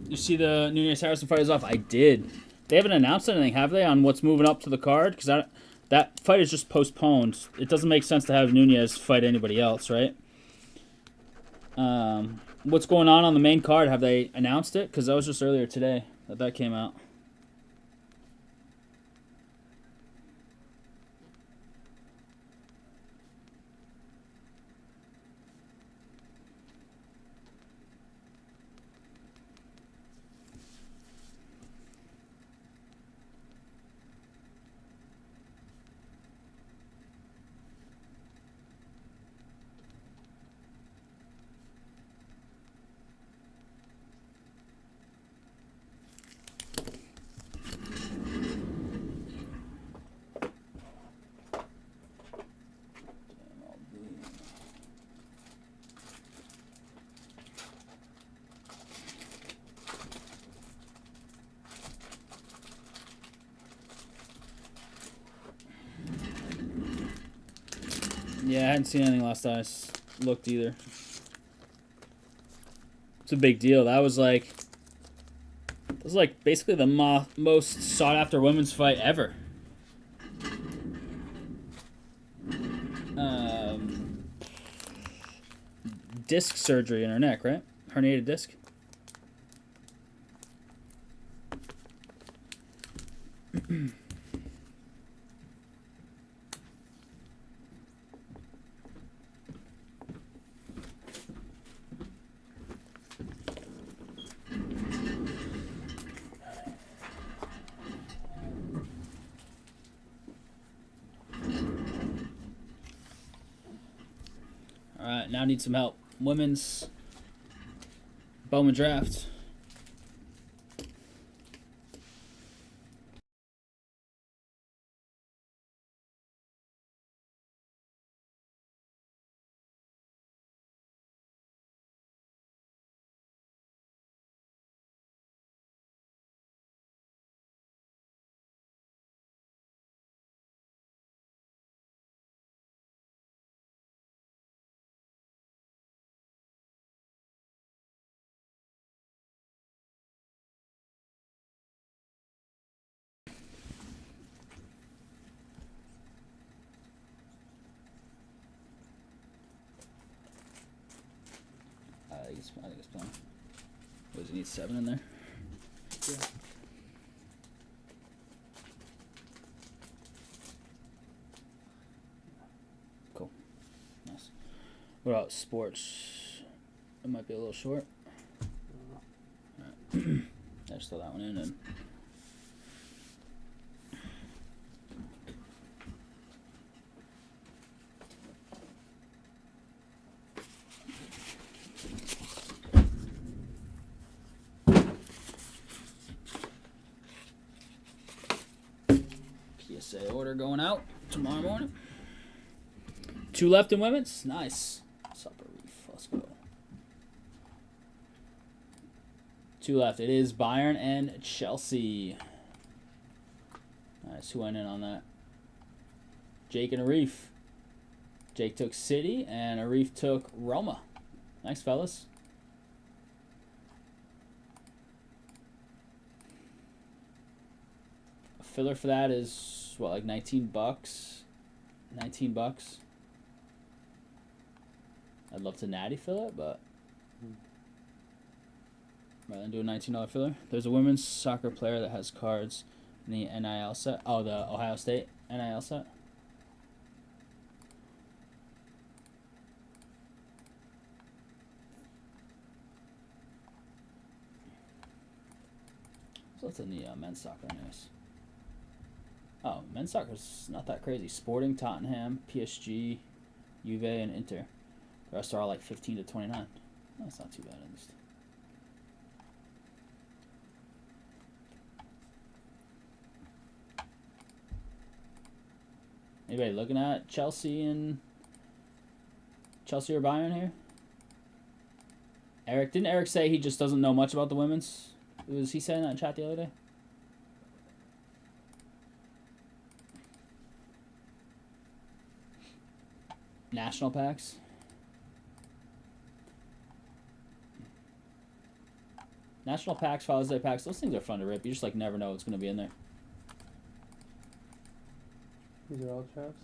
You see the Nunez Harrison fight is off? I did. They haven't announced anything, have they, on what's moving up to the card? Because that fight is just postponed. It doesn't make sense to have Nunez fight anybody else, right? What's going on the main card? Have they announced it? Because that was just earlier today that came out. Yeah, I hadn't seen anything last time I looked either. It's a big deal. That was like basically the most sought after women's fight ever. Disc surgery in her neck, right? Herniated disc. Alright, now need some help. Women's Bowman draft. I think it's fine. What, does it need 7 in there? Yeah. Cool. Nice. What about sports? It might be a little short. Alright. Just throw that one in and PSA order going out tomorrow morning. 2 left in women's. Nice. Supper Reef. Let's go. 2 left. It is Bayern and Chelsea. Nice. Who went in on that? Jake and Arif. Jake took City, and Arif took Roma. Nice, fellas. A filler for that is, what, like $19? $19. I'd love to natty fill it, but rather than do a $19 filler. There's a women's soccer player that has cards in the NIL set. Oh, the Ohio State NIL set. So what's in the men's soccer news? Oh, men's soccer's not that crazy. Sporting, Tottenham, PSG, Juve, and Inter. The rest are all like 15 to 29. That's not too bad, at least. Anybody looking at Chelsea or Bayern here? Eric, didn't Eric say he just doesn't know much about the women's? Was he saying that in chat the other day? National packs. National packs, Father's Day packs, those things are fun to rip. You just like never know what's going to be in there. These are all traps?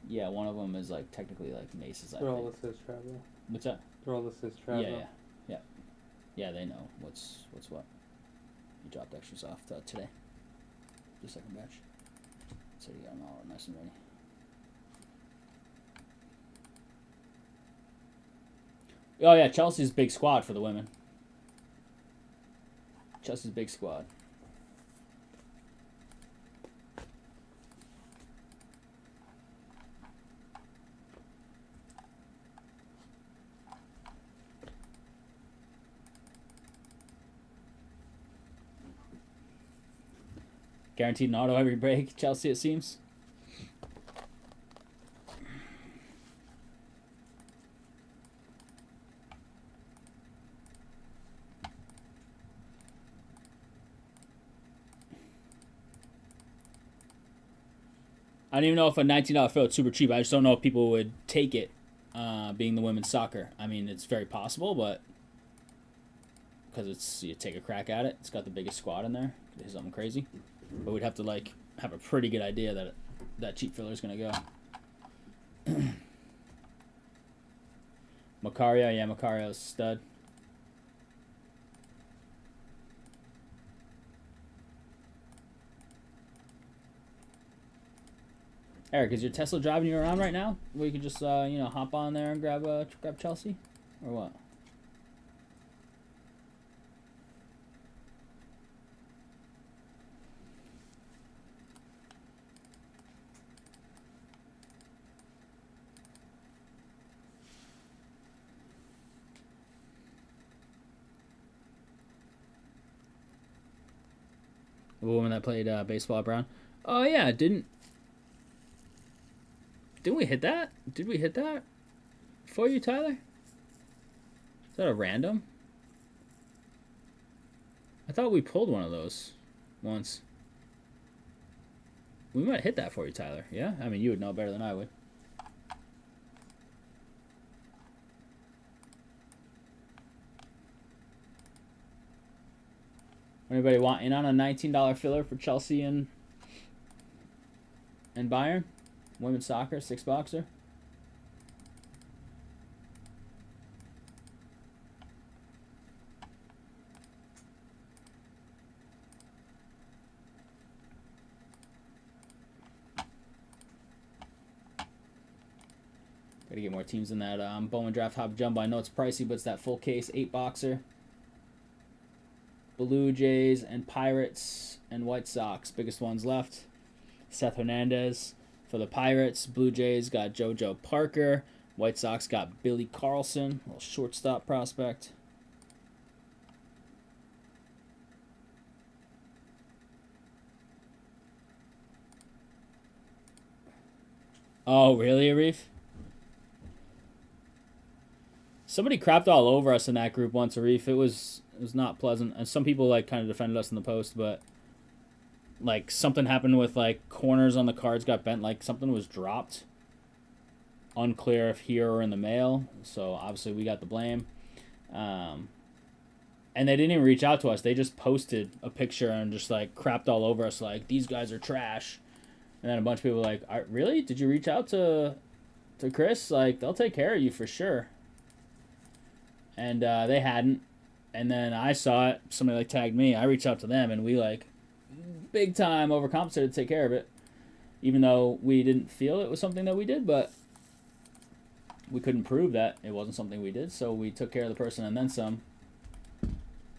Yeah, one of them is like technically like Mace's. They're all listed as trap though. What's that? They're all listed as trap though. Yeah, they know what's what. He dropped extras off today. The second batch. So you got them all nice and ready. Oh yeah, Chelsea's big squad for the women. Chelsea's big squad. Guaranteed an auto every break, Chelsea, it seems. I don't even know if a $19 fill is super cheap. I just don't know if people would take it, being the women's soccer. I mean, it's very possible, but because you take a crack at it, it's got the biggest squad in there. Could hit something crazy. But we'd have to like have a pretty good idea that that cheap filler is gonna go. Macario, yeah, Macario's stud. Eric, is your Tesla driving you around right now? Where you could just hop on there and grab Chelsea, or what? The woman that played baseball at Brown. Oh yeah, didn't we hit that? Did we hit that for you, Tyler? Is that a random? I thought we pulled one of those once. We might hit that for you, Tyler. Yeah? I mean, you would know better than I would. Anybody want in on a $19 filler for Chelsea and Bayern? Women's soccer, 6-boxer. Gotta get more teams in that Bowman Draft Hop Jumbo. I know it's pricey, but it's that full case 8-boxer. Blue Jays and Pirates and White Sox, biggest ones left. Seth Hernandez for the Pirates. Blue Jays got JoJo Parker. White Sox got Billy Carlson, a little shortstop prospect. Oh, really, Arif? Somebody crapped all over us in that group once, Arif. It was not pleasant, and some people like kind of defended us in the post, but like something happened with like corners on the cards got bent, like something was dropped. Unclear if here or in the mail, so obviously we got the blame. And they didn't even reach out to us. They just posted a picture and just like crapped all over us, like these guys are trash. And then a bunch of people were like, really? Did you reach out to Chris? Like they'll take care of you for sure. And they hadn't. And then I saw it. Somebody like tagged me. I reached out to them, and we like big time overcompensated to take care of it, even though we didn't feel it was something that we did, but we couldn't prove that it wasn't something we did, so we took care of the person and then some.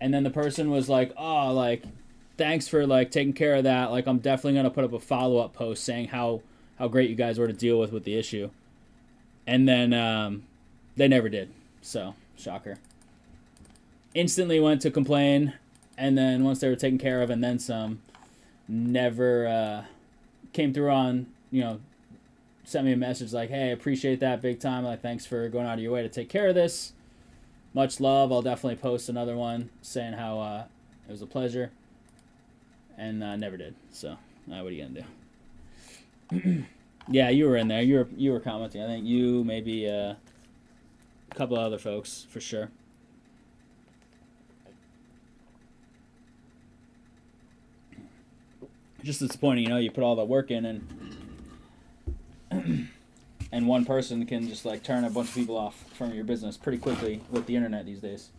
And then the person was like, oh, like, thanks for, like, taking care of that. Like, I'm definitely going to put up a follow-up post saying how great you guys were to deal with the issue. And then they never did. So, shocker. Instantly went to complain, and then once they were taken care of and then some, never came through on, sent me a message like, hey, I appreciate that big time. Like, thanks for going out of your way to take care of this. Much love. I'll definitely post another one saying how it was a pleasure. And never did. So, what are you going to do? Yeah, you were in there. You were commenting. I think you, maybe a couple of other folks, for sure. Just disappointing, you put all that work in and one person can just like turn a bunch of people off from your business pretty quickly with the internet these days.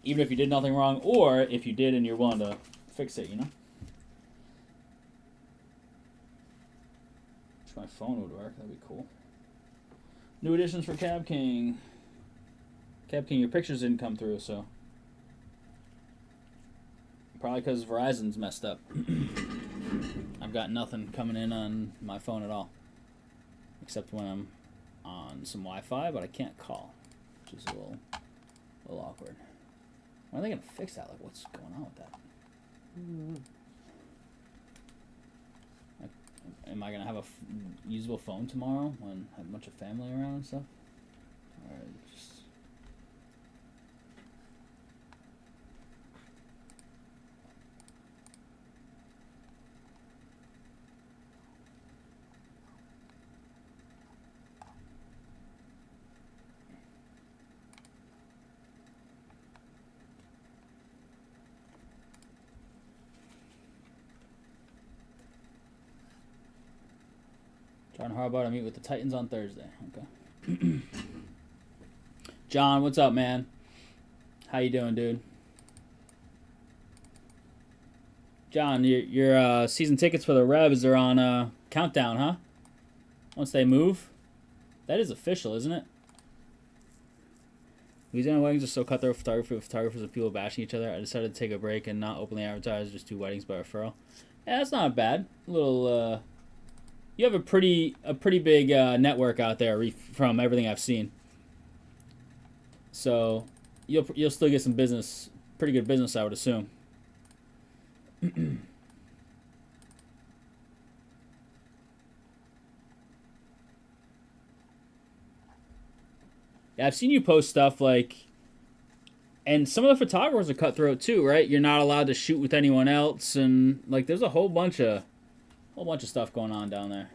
Even if you did nothing wrong, or if you did and you're willing to fix it, Wish my phone would work. That'd be cool. New additions for Cab King. Cab King, your pictures didn't come through, so probably because Verizon's messed up. I've got nothing coming in on my phone at all. Except when I'm on some Wi-Fi, but I can't call. Which is a little awkward. When are they going to fix that? Like, what's going on with that? Like, am I going to have a usable phone tomorrow when I have a bunch of family around and stuff? Or just... John Harbaugh to meet with the Titans on Thursday. Okay. John, what's up, man? How you doing, dude? John, your season tickets for the Revs are on countdown, huh? Once they move. That is official, isn't it? Louisiana weddings are so cutthroat photography with photographers and people bashing each other. I decided to take a break and not openly advertise, just do weddings by referral. Yeah, that's not bad. A little, you have a pretty big network out there from everything I've seen. So you'll still get some business, pretty good business, I would assume. Yeah, I've seen you post stuff like, and some of the photographers are cutthroat too, right? You're not allowed to shoot with anyone else, and like there's a whole bunch of stuff going on down there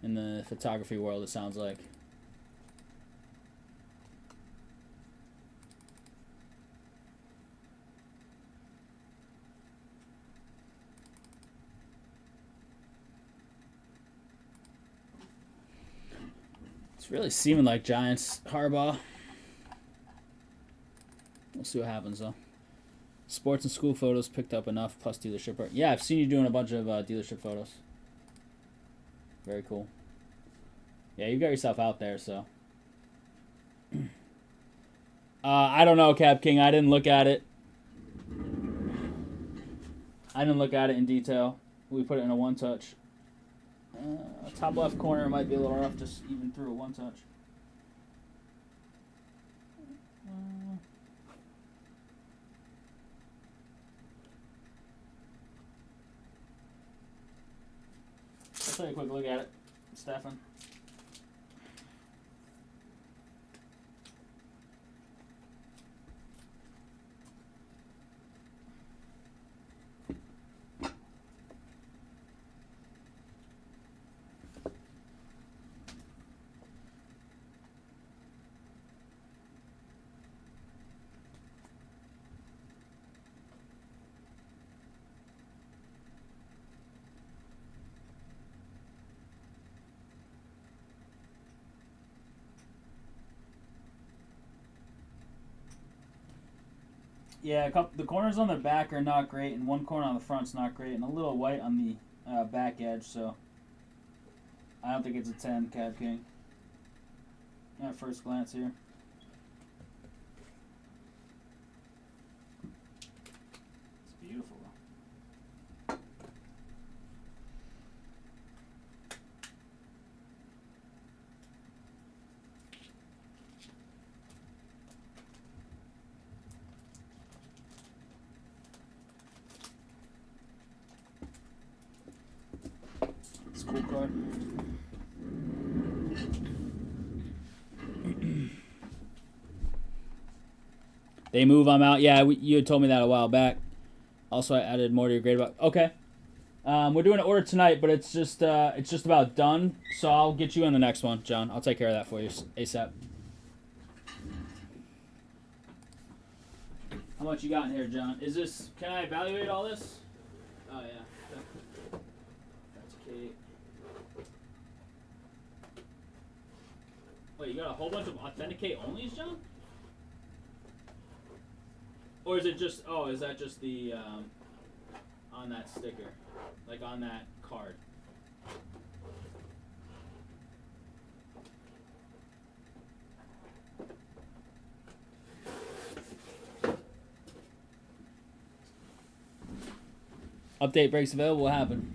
in the photography world. It sounds like. It's really seeming like Giants Harbaugh. We'll see what happens though. Sports and school photos picked up enough plus dealership art. Yeah, I've seen you doing a bunch of dealership photos. Very cool. Yeah, you got yourself out there, so. I don't know, Cap King. I didn't look at it. I didn't look at it in detail. We put it in a one-touch. Top left corner might be a little rough, just even through a one-touch. I'll tell you quick look at it, Stefan. Yeah, the corners on the back are not great, and one corner on the front's not great, and a little white on the back edge, so I don't think it's a 10, Cab King. At first glance here. It's beautiful. It's a cool card. They move, I'm out. Yeah, you had told me that a while back. Also, I added more to your grade about. Okay. We're doing an order tonight, but it's just about done. So I'll get you in the next one, John. I'll take care of that for you ASAP. How much you got in here, John? Is this? Can I evaluate all this? Oh yeah. That's okay. Wait, you got a whole bunch of authenticate onlys, John? Or is it just? Oh, is that just the on that sticker, like on that card? Update breaks available. What happened?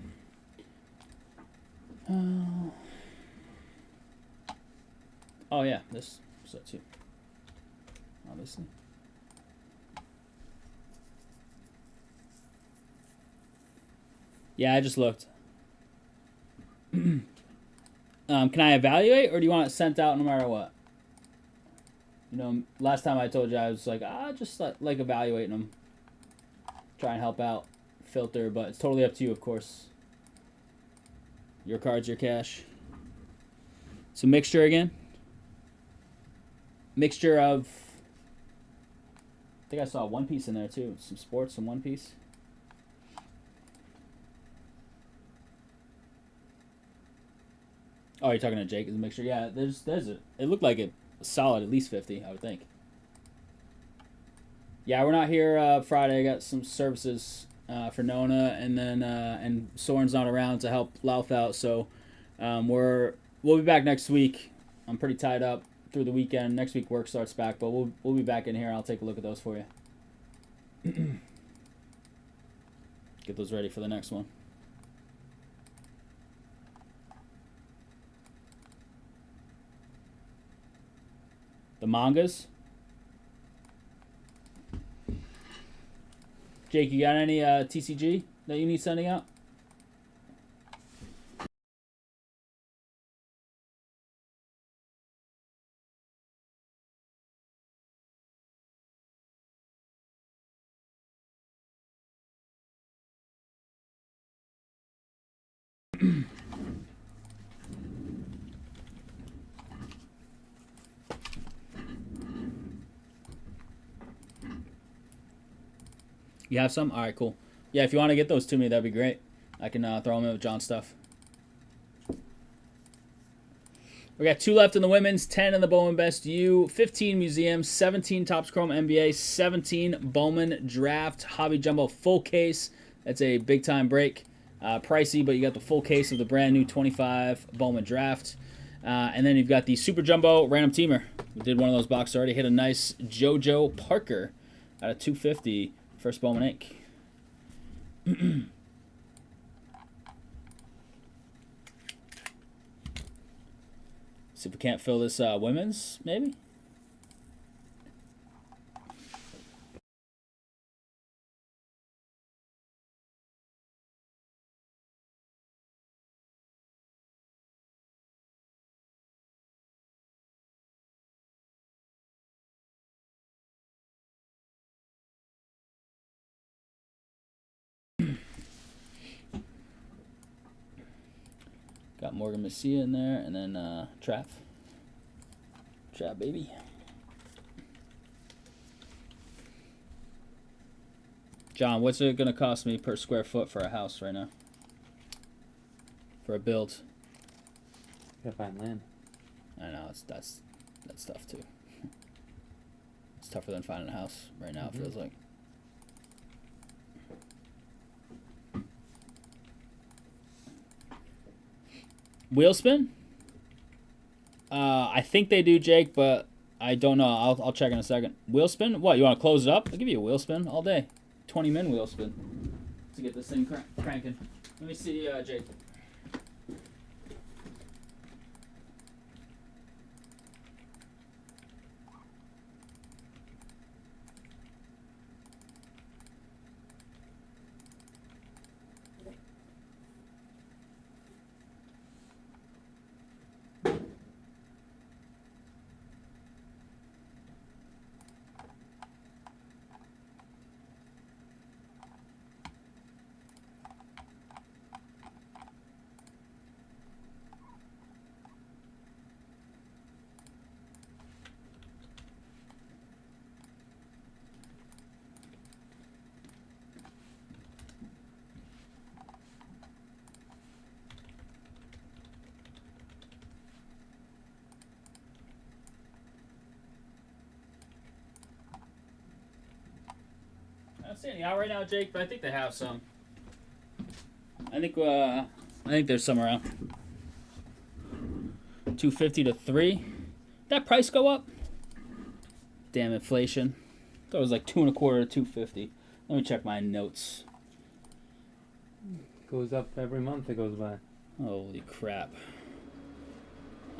Oh yeah, this set too. Obviously. Yeah, I just looked. Can I evaluate, or do you want it sent out no matter what? You know, last time I told you I was like, just like evaluating them. Try and help out, filter, but it's totally up to you, of course. Your cards, your cash. So mixture again. Mixture of. I think I saw One Piece in there too. Some sports, some One Piece. Oh, you're talking to Jake as a mixture? Yeah, there's a. It looked like a solid at least 50, I would think. Yeah, we're not here Friday. I got some services for Nona, and then and Soren's not around to help Louth out, so we'll be back next week. I'm pretty tied up through the weekend. Next week work starts back, but we'll be back in here. I'll take a look at those for you. Get those ready for the next one. The mangas. Jake, you got any TCG that you need sending out? You have some? All right, cool. Yeah, if you want to get those to me, that'd be great. I can throw them in with John's stuff. We got 2 left in the women's, 10 in the Bowman Best U, 15 Museum, 17 Topps Chrome NBA, 17 Bowman Draft Hobby Jumbo full case. That's a big time break. Pricey, but you got the full case of the brand new 25 Bowman Draft. And then you've got the Super Jumbo Random Teamer. We did one of those boxes already. Hit a nice JoJo Parker out of 250. First Bowman Inc. See if we can't fill this women's, maybe? Got Morgan Messia in there, and then Trav. Trav, baby. John, what's it gonna cost me per square foot for a house right now? For a build. You gotta find land. I know that's tough too. It's tougher than finding a house right now. It feels like. Wheel spin? I think they do, Jake, but I don't know. I'll check in a second. Wheel spin? What, you want to close it up? I'll give you a wheel spin all day. 20-min wheel spin to get this thing cranking. Let me see, Jake. I don't see any out right now, Jake, but I think they have some. I think there's some around. 250 to 3. That price go up? Damn inflation. I thought it was like 2 1/4 to 250. Let me check my notes. Goes up every month it goes by. Holy crap.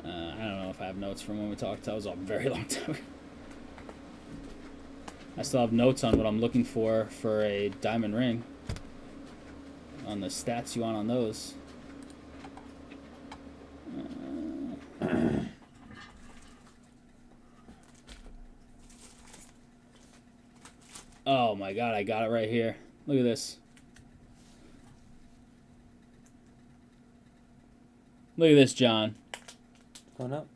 I don't know if I have notes from when we talked. That was a very long time ago. I still have notes on what I'm looking for a diamond ring. On the stats you want on those. Oh my god, I got it right here. Look at this. Look at this, John. Going up.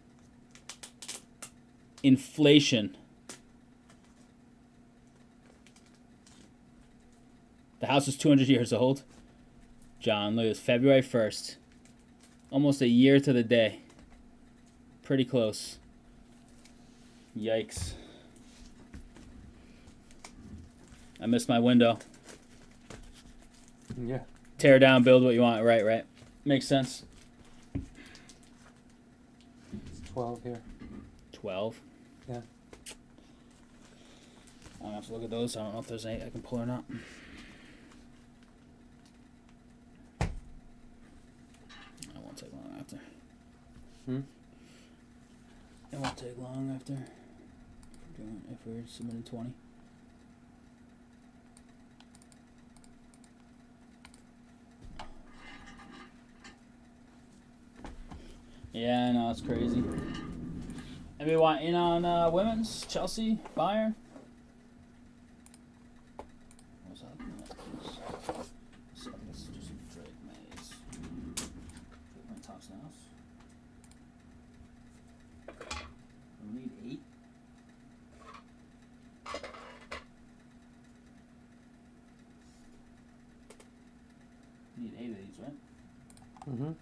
Inflation. The house is 200 years old. John, look at this. February 1st. Almost a year to the day. Pretty close. Yikes. I missed my window. Yeah. Tear down, build what you want. Right. Makes sense. It's 12 here. 12? Yeah. I'll have to look at those. I don't know if there's any I can pull or not. It won't take long after. It won't take long after. If we're submitting 20. Yeah, I know, it's crazy. Anybody want in on women's? Chelsea? Bayern? What's up? So this is just Drake Mays. Drake my tops now. We need 8. We need 8 of these, right? Mm-hmm.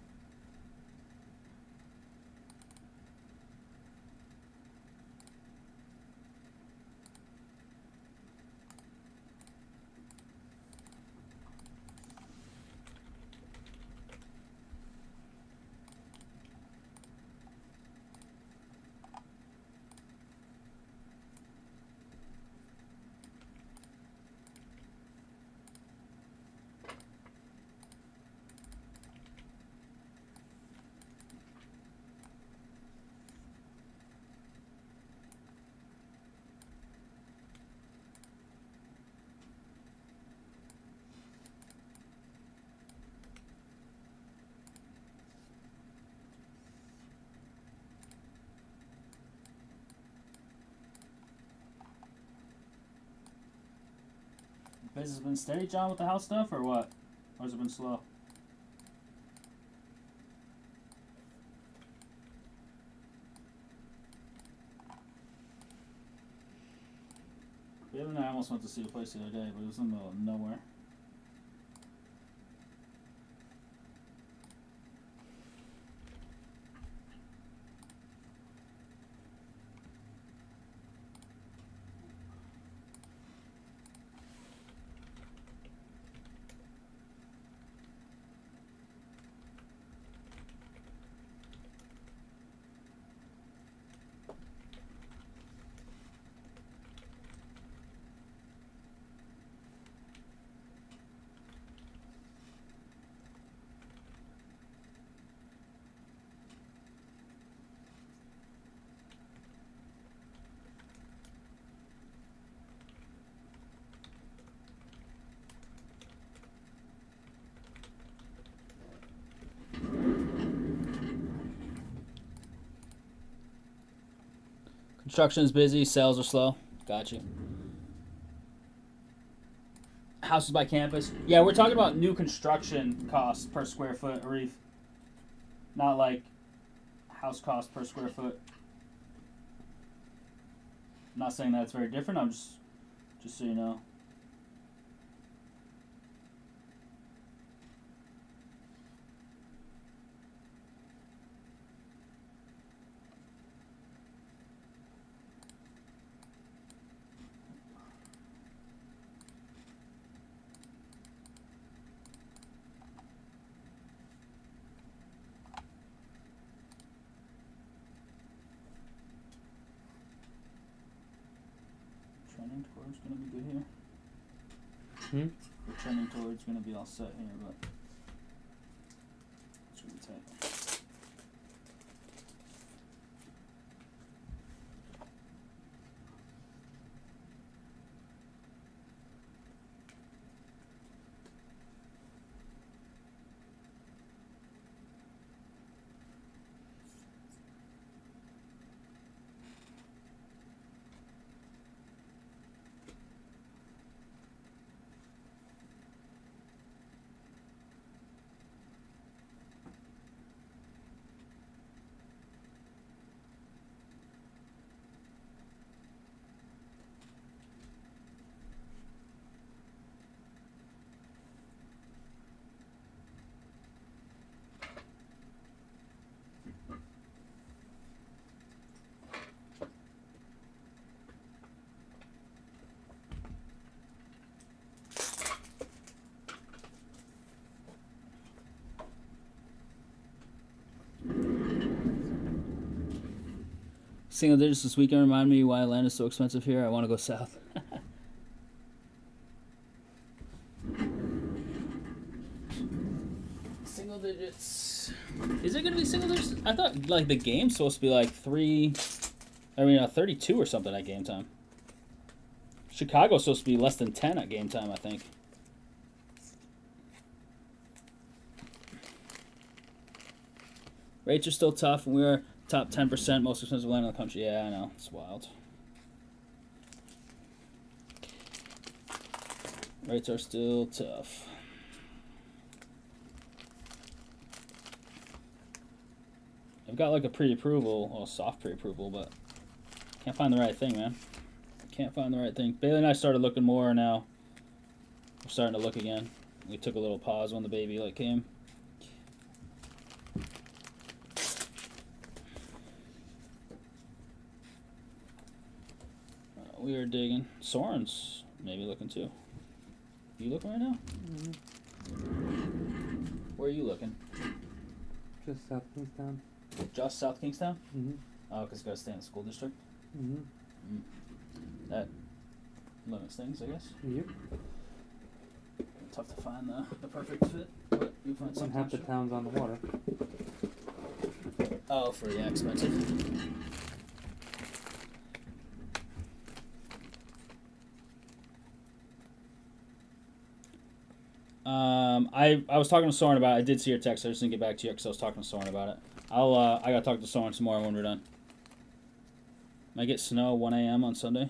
Business been steady, John, with the house stuff, or what? Or has it been slow? Bailey and I almost went to see a place the other day, but it was in the middle of nowhere. Construction is busy, sales are slow. Got you. Houses by campus. Yeah, we're talking about new construction costs per square foot, Arif. Not like house cost per square foot. I'm not saying that's very different. I'm just so you know. Trending towards gonna be good here. We're trending towards gonna be all set here, but it's gonna be tight. Single digits this weekend remind me why land is so expensive here. I want to go south. Single digits. Is it going to be single digits? I thought like the game's supposed to be like 32 or something at game time. Chicago's supposed to be less than 10 at game time, I think. Rates are still tough, and we're top 10% most expensive land in the country. Yeah, I know. It's wild. Rates are still tough. I've got like a pre-approval, well, soft pre-approval, but can't find the right thing, man. Can't find the right thing. Bailey and I started looking more now. We're starting to look again. We took a little pause when the baby like came. We are digging. Soren's maybe looking too. You looking right now? Where are you looking? Just South Kingstown. Just South Kingstown? Mm-hmm. Oh, because you gotta stay in the school district? Mm-hmm. That limits things, I guess. Yep. Tough to find the perfect fit, but you find When something. half the town's on the water. Oh, for expensive. I was talking to Soren about it. I did see your text. I just didn't get back to you because I was talking to Soren about it. I gotta talk to Soren some more when we're done. Might get snow 1 a.m. on Sunday.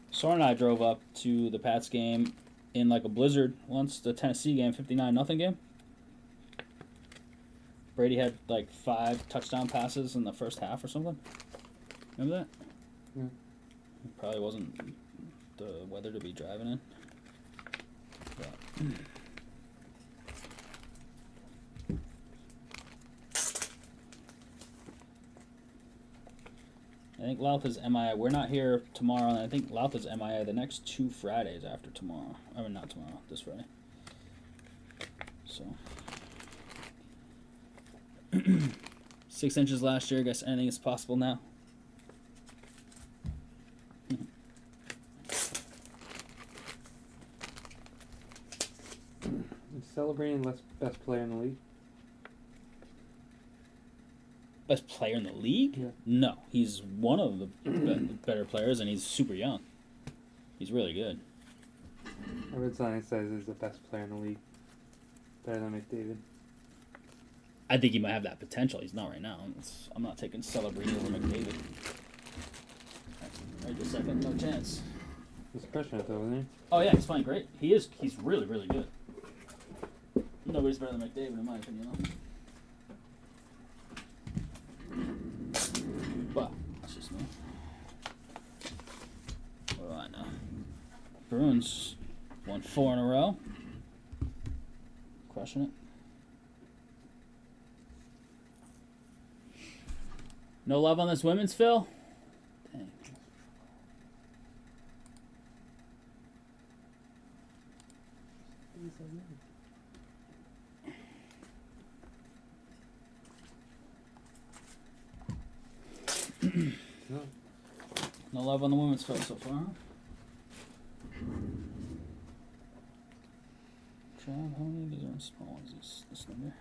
Soren and I drove up to the Pats game in like a blizzard once. The Tennessee game, 59-0 game. Brady had like 5 touchdown passes in the first half or something. Remember that? Yeah. Probably wasn't the weather to be driving in. But. I think Louth is MIA. We're not here tomorrow, and I think Louth is MIA the next 2 Fridays after tomorrow. I mean, not tomorrow, this Friday. So. 6 inches last year. I guess anything is possible now. Celebrating best player in the league. Best player in the league? Yeah. No, he's one of the better players, and he's super young. He's really good. I read something that says he's the best player in the league. Better than McDavid. I think he might have that potential. He's not right now. I'm not taking Celebrity over McDavid. Right this second, no chance. He's crushing it though, isn't he? Oh yeah, he's playing great. He is. He's really, really good. Nobody's better than McDavid, in my opinion, though. But that's just me. What do I know? Bruins won 4 in a row. Crushing it. No love on this women's, Phil? Dang. No love on the women's Phil so far, huh? Chad, how many of these are in small ones? This number?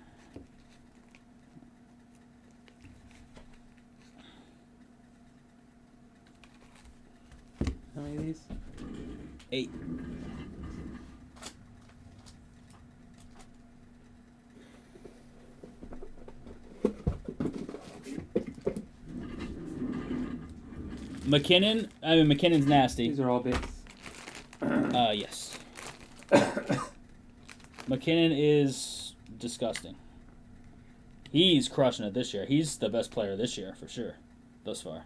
How many of these? 8. McKinnon's nasty. These are all bits. Yes. McKinnon is disgusting. He's crushing it this year. He's the best player this year, for sure, thus far.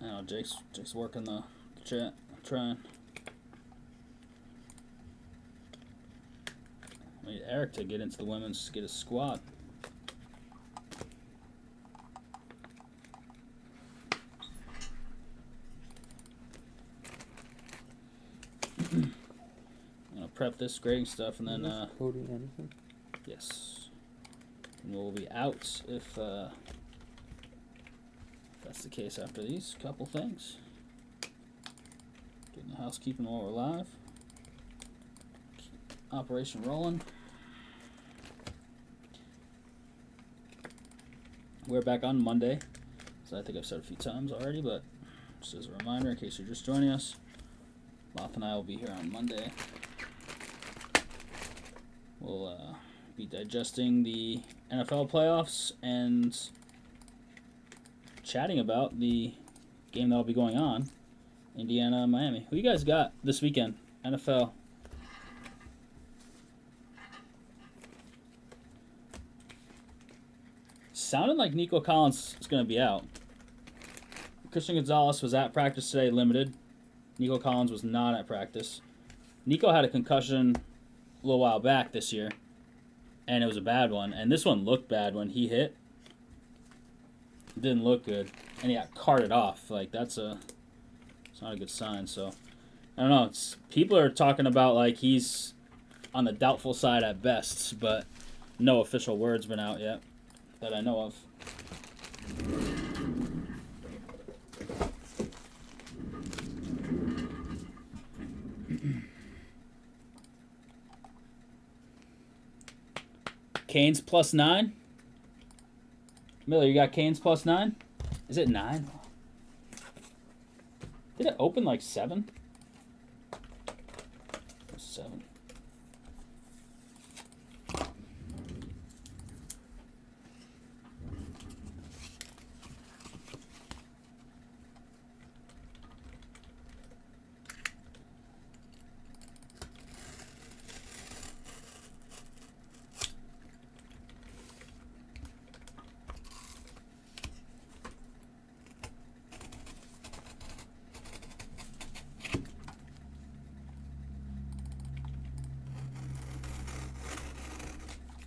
I know Jake's working the chat. I'm trying. I need Eric to get into the women's, get a squad. I'm gonna prep this grading stuff and then Cody Anderson. yes, and we'll be out if that's the case after these couple things. Getting the housekeeping while we're live. Keep operation rolling. We're back on Monday, so I think I've said a few times already, but just as a reminder in case you're just joining us, Moth and I will be here on Monday. We'll be digesting the NFL playoffs and chatting about the game that'll be going on, Indiana, Miami. Who you guys got this weekend? NFL. Sounded like Nico Collins is going to be out. Christian Gonzalez was at practice today, limited. Nico Collins was not at practice. Nico had a concussion a little while back this year, and it was a bad one. And this one looked bad when he hit. It didn't look good, and he got carted off. Like it's not a good sign. So I don't know. People are talking about like he's on the doubtful side at best, but no official word's been out yet that I know of. Canes +9. Miller, you got Canes +9? Is it 9? Did it open like 7? 7.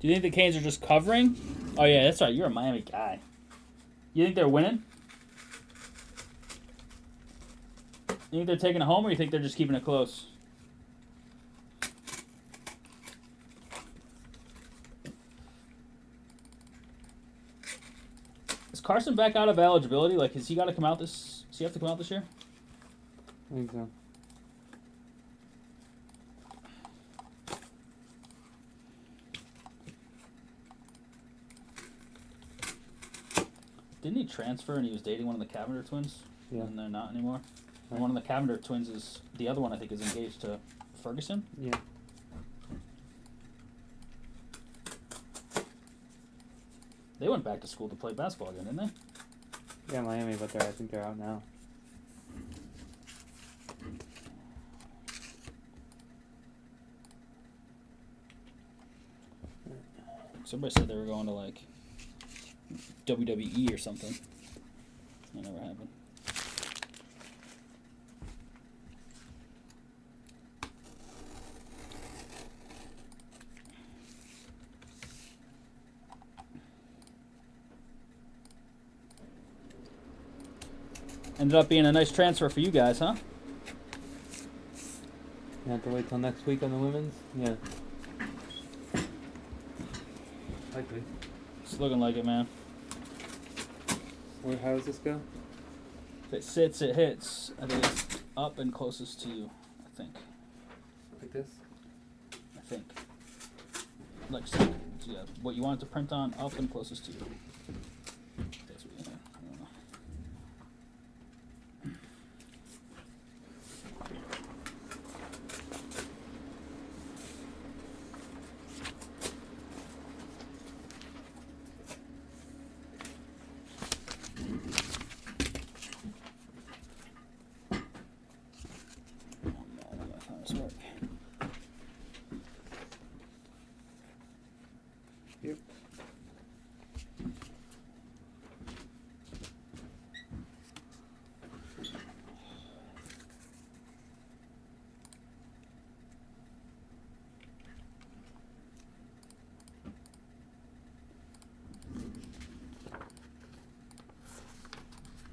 Do you think the Canes are just covering? Oh, yeah, that's right. You're a Miami guy. You think they're winning? You think they're taking it home, or you think they're just keeping it close? Is Carson back out of eligibility? Like, has he got to come out this? Does he have to come out this year? I think so. Didn't he transfer and he was dating one of the Cavender twins? Yeah. And they're not anymore? Right. And one of the Cavender twins is... The other one, I think, is engaged to Ferguson? Yeah. They went back to school to play basketball again, didn't they? Yeah, Miami, but I think they're out now. Somebody said they were going to, like, WWE or something. That never happened. Ended up being a nice transfer for you guys, huh? You have to wait till next week on the women's? Yeah. Likely. It's looking like it, man. How does this go? If it sits, it hits. I think it's up and closest to you, I think. Like this? I think. Like so. Yeah, what you want it to print on, up and closest to you. That's what you have. I don't know. Work. Yep.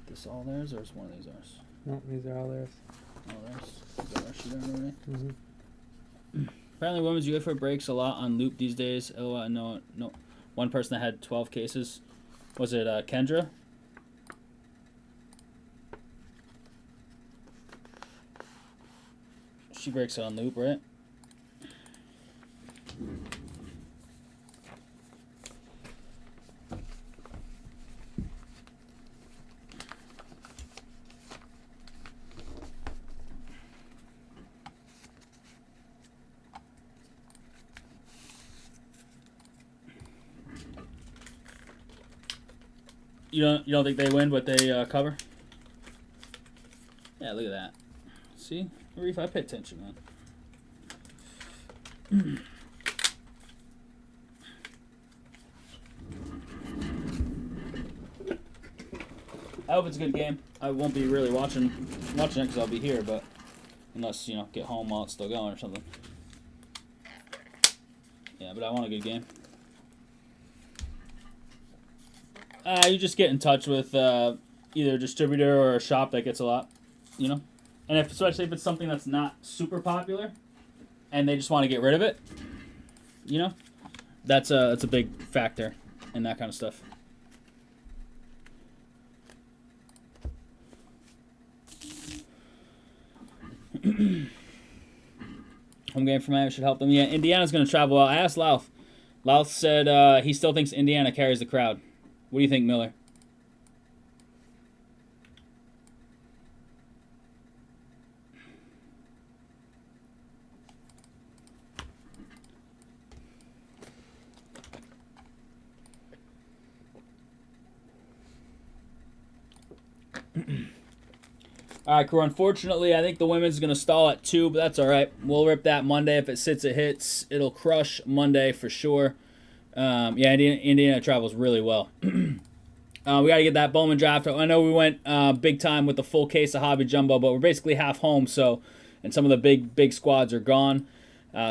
This all theirs, or is one of these ours? No, these are all theirs. All theirs. Is that our sheet already? Mm-hmm. Apparently, women's UEFA breaks a lot on loop these days. Oh, no. One person that had 12 cases. Was it Kendra? She breaks it on loop, right? You don't think they win, but they cover? Yeah, look at that. See, Reef, I pay attention, man. I hope it's a good game. I won't be really watching it because I'll be here, but unless get home while it's still going or something. Yeah, but I want a good game. You just get in touch with either a distributor or a shop that gets a lot, and especially if it's something that's not super popular, and they just want to get rid of it, that's a big factor in that kind of stuff. Home game for Miami should help them. Yeah, Indiana's going to travel well. I asked Louth. Louth said he still thinks Indiana carries the crowd. What do you think, Miller? All right, crew. Unfortunately, I think the women's going to stall at 2, but that's all right. We'll rip that Monday. If it sits, it hits. It'll crush Monday for sure. Yeah, Indiana travels really well. We got to get that Bowman draft. I know we went big time with the full case of Hobby Jumbo, but we're basically half home, and some of the big squads are gone.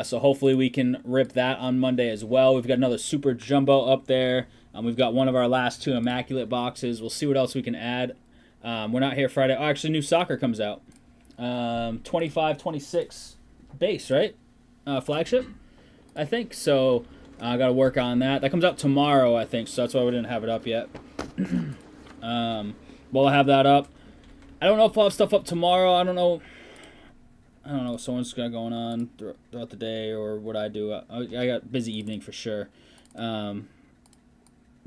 So hopefully we can rip that on Monday as well. We've got another Super Jumbo up there. We've got one of our last 2 Immaculate boxes. We'll see what else we can add. We're not here Friday. Oh, actually, new soccer comes out. 25-26 base, right? Flagship, I think. So I got to work on that. That comes out tomorrow, I think. So that's why we didn't have it up yet. We'll have that up. I don't know if I'll have stuff up tomorrow. I don't know if someone's got going on throughout the day or what I do. I got busy evening for sure.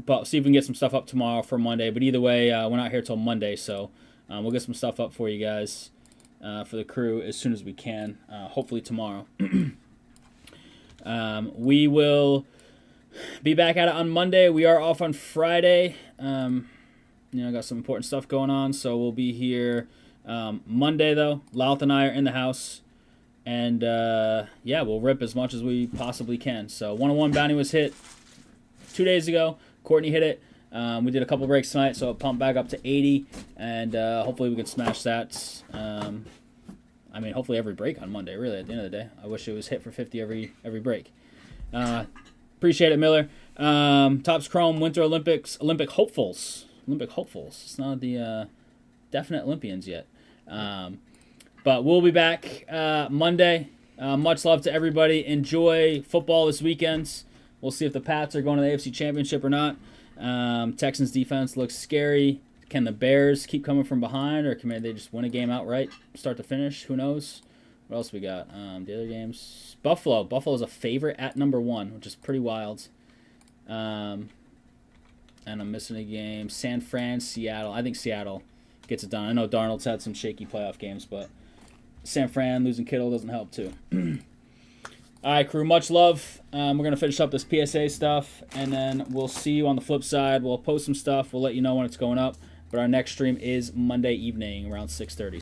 But see if we can get some stuff up tomorrow for Monday. But either way, we're not here till Monday, so we'll get some stuff up for you guys, for the crew, as soon as we can. Hopefully tomorrow. We will be back at it on Monday. We are off on Friday. Got some important stuff going on, so we'll be here Monday, though. Louth and I are in the house. And, we'll rip as much as we possibly can. So 101 bounty was hit 2 days ago. Courtney hit it. We did a couple breaks tonight, so it pumped back up to 80, and hopefully we can smash that. Hopefully every break on Monday, really, at the end of the day. I wish it was hit for 50 every break. Appreciate it, Miller. Topps Chrome Winter Olympic hopefuls. It's not the definite Olympians yet. But we'll be back Monday. Much love to everybody. Enjoy football this weekend. We'll see if the Pats are going to the AFC Championship or not. Texans defense looks scary. Can the Bears keep coming from behind, or can they just win a game outright, start to finish? Who knows? What else we got? The other games. Buffalo. Buffalo's a favorite at #1, which is pretty wild. And I'm missing a game. San Fran, Seattle. I think Seattle gets it done. I know Darnold's had some shaky playoff games, but San Fran losing Kittle doesn't help too. All right, crew, much love. We're going to finish up this PSA stuff, and then we'll see you on the flip side. We'll post some stuff. We'll let you know when it's going up. But our next stream is Monday evening around 6:30.